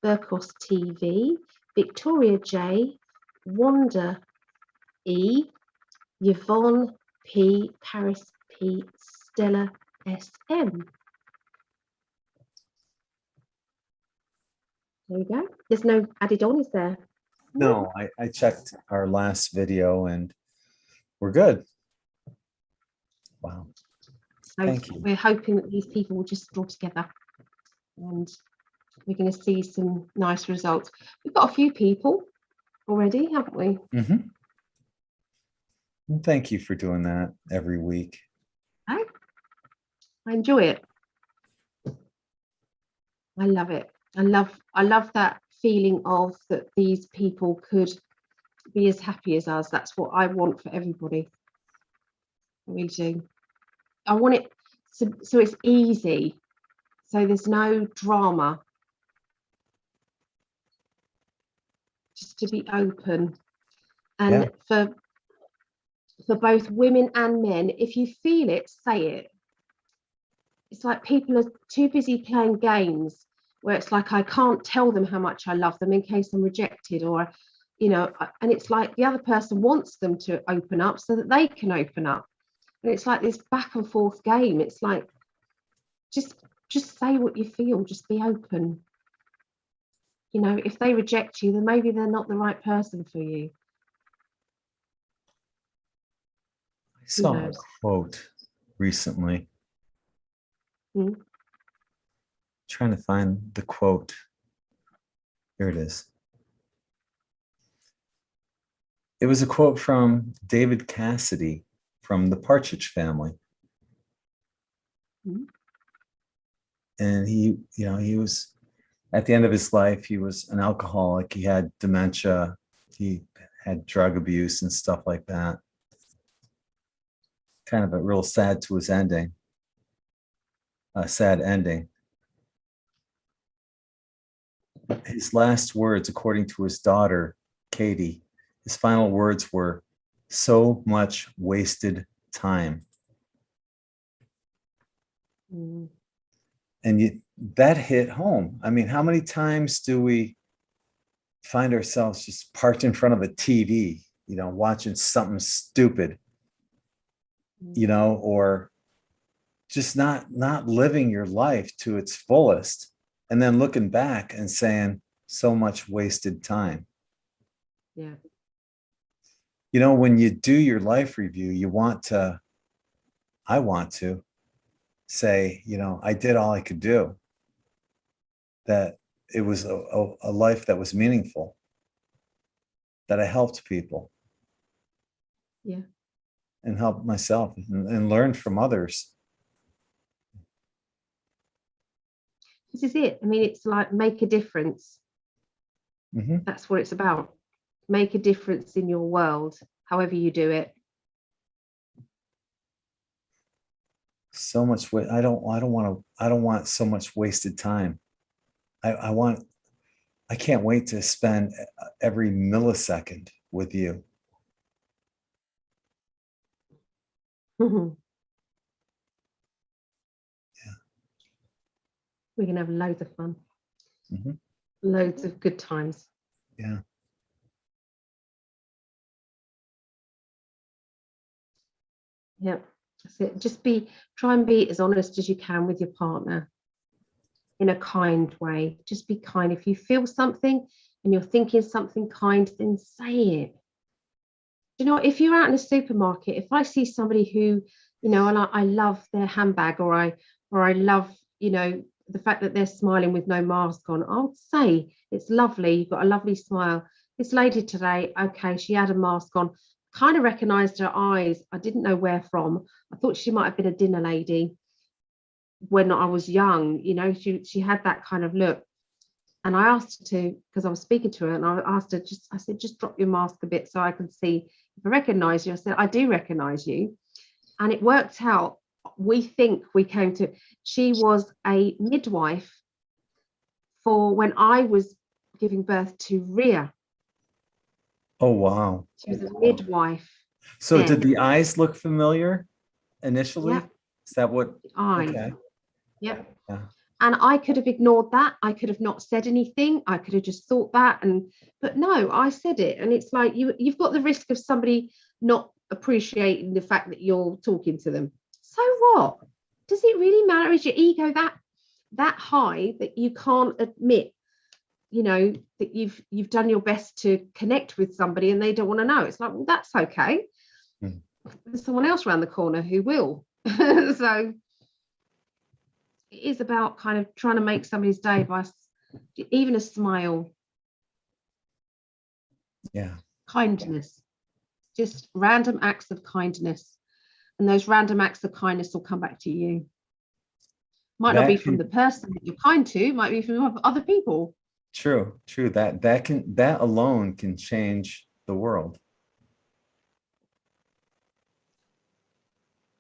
Burkos TV, Victoria J, Wanda E, Yvonne P, Paris P, Stella SM. There we go. There's no added on, is there? No, I checked our last video and we're good. Wow. So Thank you. we're hoping that these people will just draw together and we're going to see some nice results. We've got a few people already, haven't we? Mhm. And thank you for doing that every week. I enjoy it. I love it. I love that feeling of that these people could be as happy as us. That's what I want for everybody. I really do. I want it so it's easy. So there's no drama. Just to be open. And for both women and men, if you feel it, say it. It's like people are too busy playing games where it's like I can't tell them how much I love them in case I'm rejected, or and it's like the other person wants them to open up so that they can open up, and it's like this back and forth game. It's like just say what you feel, just be open. If they reject you, then maybe they're not the right person for you. I saw a quote recently. Trying to find the quote. Here it is. It was a quote from David Cassidy from the Partridge Family. And he was at the end of his life, he was an alcoholic. He had dementia. He had drug abuse and stuff like that. Kind of a real sad to his ending. A sad ending. His last words, according to his daughter, Katie, his final words were, "So much wasted time." And that hit home. I mean, how many times do we find ourselves just parked in front of a TV, watching something stupid, or just not living your life to its fullest, and then looking back and saying, so much wasted time. Yeah. When you do your life review, I want to say, I did all I could do, that it was a life that was meaningful, that I helped people. Yeah. And helped myself and learned from others. This is it. I mean, it's like make a difference. That's what it's about. Make a difference in your world, however you do it. So much. I don't want so much wasted time. I want I can't wait to spend every millisecond with you. We're Yeah. going to have loads of fun. Mhm. Loads of good times. Yeah. Yeah. That's it. Just try and be as honest as you can with your partner in a kind way. Just be kind. If you feel something and you're thinking something kind, then say it. You know, if you're out in a supermarket, if I see somebody who, you know, and I love their handbag, or I love, you know, the fact that they're smiling with no mask on, I would say, it's lovely. You've got a lovely smile. This lady today, okay, she had a mask on. Kind of recognized her eyes. I didn't know where from. I thought she might have been a dinner lady when I was young. You know, she had that kind of look. And I asked her to, because I was speaking to her, and I asked her, I said, just drop your mask a bit so I can see if I recognize you. I said, I do recognize you. And it worked out. We think we came to, she was a midwife for when I was giving birth to Ria. Oh, wow. She was a midwife So did then. the eyes look familiar initially? Yeah. Is that what? Eyes. Okay. Yeah. Yeah. And I could have ignored that. I could have not said anything. I could have just thought that. But no, I said it. And it's like you've got the risk of somebody not appreciating the fact that you're talking to them. So what? Does it really matter? Is your ego that high that you can't admit, you know, that you've done your best to connect with somebody and they don't want to know? It's like, well, that's okay. Hmm. There's someone else around the corner who will. So it is about kind of trying to make somebody's day by even a smile. Yeah. Kindness, just random acts of kindness, and those random acts of kindness will come back to you. Might not be from the person that you're kind to, might be from other people. True. That alone can change the world.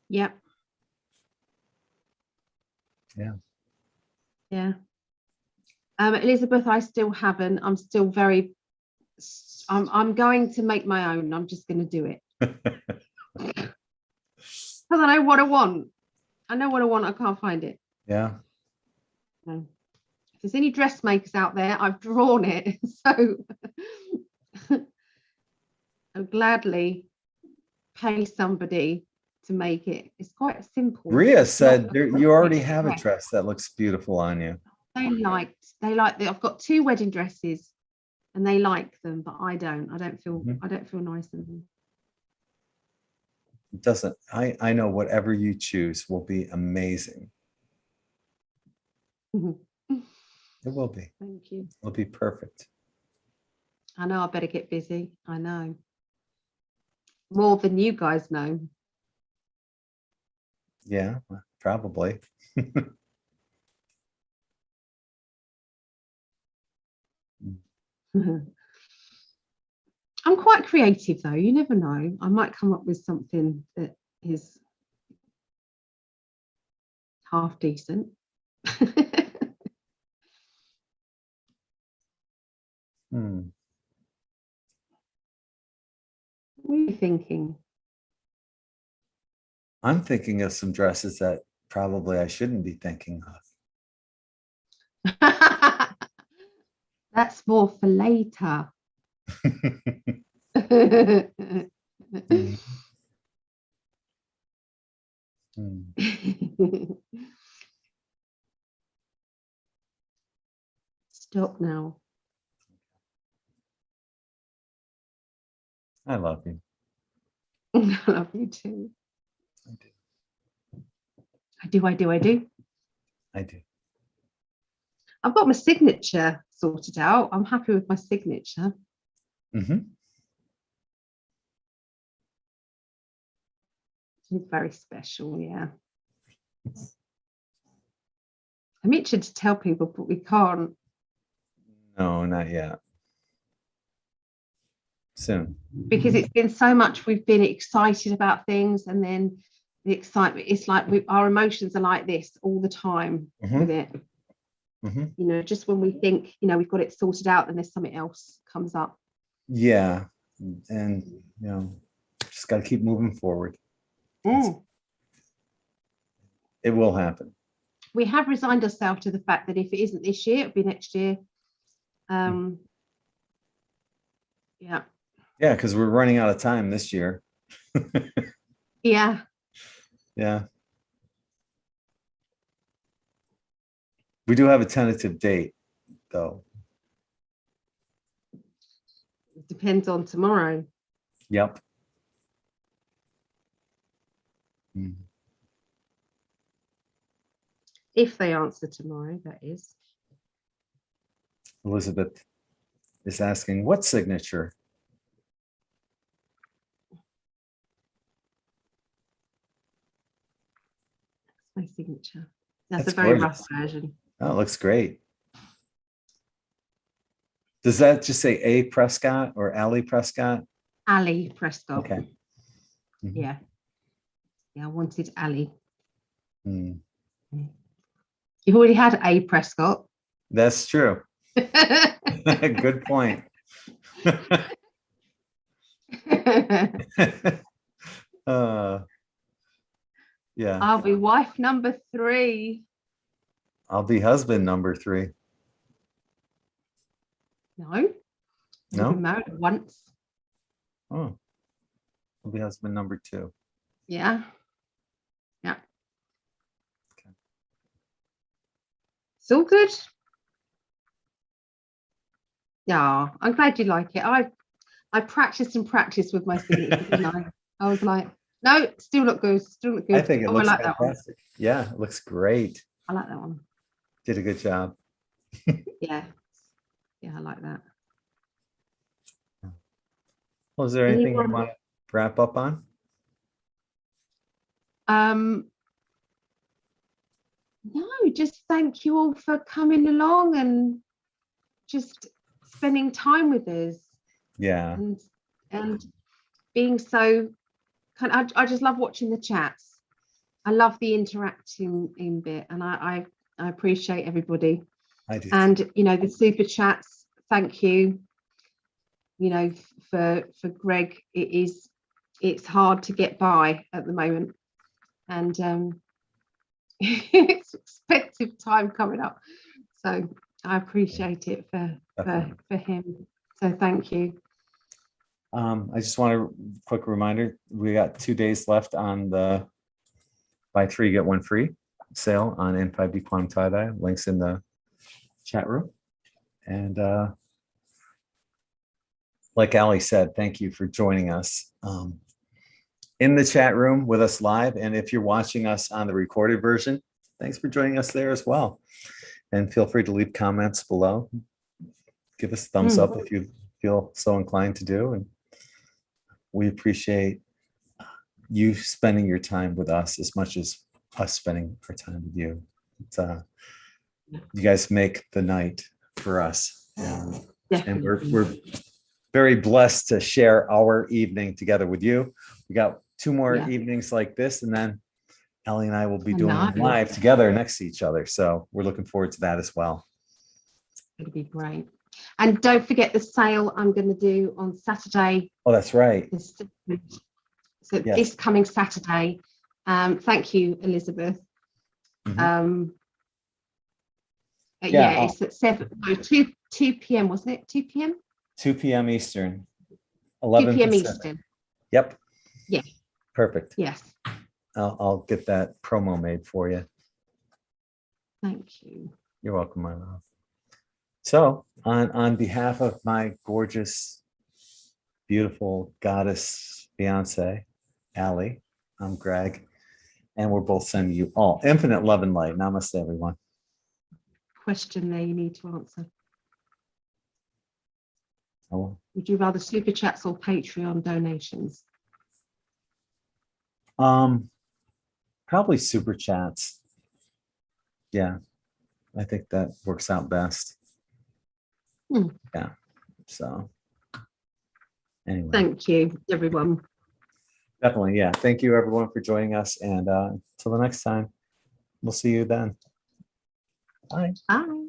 Yep. Yeah. Yeah. Elizabeth, I still haven't. I'm still very. I'm going to make my own. I'm just going to do it because I know what I want. I know what I want. I can't find it. Yeah. No. If there's any dressmakers out there, I've drawn it. So I'll gladly pay somebody to make it. It's quite simple. Ria said Not you already have a dress that looks beautiful on you. They like I've got 2 wedding dresses and they like them, but I don't. I don't feel nice in them. It doesn't. I know whatever you choose will be amazing. It will be. Thank you. It'll be perfect. I know I better get busy. I know. More than you guys know. Yeah, probably. I'm quite creative though. You never know. I might come up with something that is half decent. Hmm. What are you thinking? I'm thinking of some dresses that probably I shouldn't be thinking of. That's more for later. Hmm. Hmm. Stop now. I love you. I love you too. I do. I do. I do. I've got my signature sorted out. I'm happy with my signature. Mm-hmm. It's very special, yeah. I'm itching to tell people, but we can't. No, not yet. Soon. Because it's been so much, we've been excited about things, and then the excitement, it's like our emotions are like this all the time with it. Mhm. You know, just when we think, you know, we've got it sorted out, then there's something else comes up. Yeah. And, just got to keep moving forward. Mm. It will happen. We have resigned ourselves to the fact that if it isn't this year, it'll be next year. Yeah. Yeah, because we're running out of time this year. Yeah. Yeah. We do have a tentative date, though. It depends on tomorrow. Yep. Mm. If they answer tomorrow, that is. Elizabeth is asking, what signature? That's my signature. That's That's a very gorgeous. rough version. Oh, it looks great. Does that just say A Prescott or Allie Prescott? Ali Prescott. Okay. Mhm. Yeah. Yeah, I wanted Ali. Mm. You've already had A Prescott. That's true. Good point. Yeah, I'll be wife number 3. I'll be husband number 3. No. I've No? been married once. Oh, I'll be husband number 2. Yeah. Yeah. Okay. It's all good. Yeah, I'm glad you like it. I practiced and practiced with my signature, didn't I? I was like, no, still look good. Still look good. I think it I looks like that one. fantastic. Yeah, it looks great. I like that one. Did a good job. Yeah. Yeah, I like that. Well, is there anything you want to wrap up on? No, just thank you all for coming along and just spending time with us. Yeah. And being so I just love watching the chats. I love the interacting in bit, and I appreciate everybody. I do. And you know, the super chats, thank you. You know, for Greg, it's hard to get by at the moment, and it's expensive time coming up. So I appreciate it for him. So thank you. I just want a quick reminder, we got 2 days left on the buy 3 get 1 free sale on N5D Quantum Tie-Dye. Links in the chat room. And like Ali said, thank you for joining us in the chat room with us live. And if you're watching us on the recorded version, thanks for joining us there as well. And feel free to leave comments below. Give us a thumbs up if you feel so inclined to do. And we appreciate you spending your time with us as much as us spending our time with you. It's, you guys make the night for us. And we're very blessed to share our evening together with you. We got 2 more evenings like this, and then Ellie and I will be doing them live together next to each other. So we're looking forward to that as well. It'll be great. And don't forget the sale I'm going to do on Saturday. Oh, that's right. So this coming Saturday. Thank you, Elizabeth. Mm-hmm. It's at 2 p.m. wasn't it? 2 p.m. 2 p.m. Eastern. 11 2 p.m. Pacific. Eastern. Yep. Yeah. Perfect. Yes. I'll get that promo made for you. Thank you. You're welcome, my love. So on behalf of my gorgeous, beautiful goddess fiance, Allie, I'm Greg, and we're both sending you all infinite love and light. Namaste, everyone. Question there you need to answer. Oh. Would you rather super chats or Patreon donations? Probably super chats. Yeah, I think that works out best. Yeah. So anyway. Thank you, everyone. Definitely. Yeah. Thank you, everyone, for joining us. And until the next time, we'll see you then. Bye. Bye.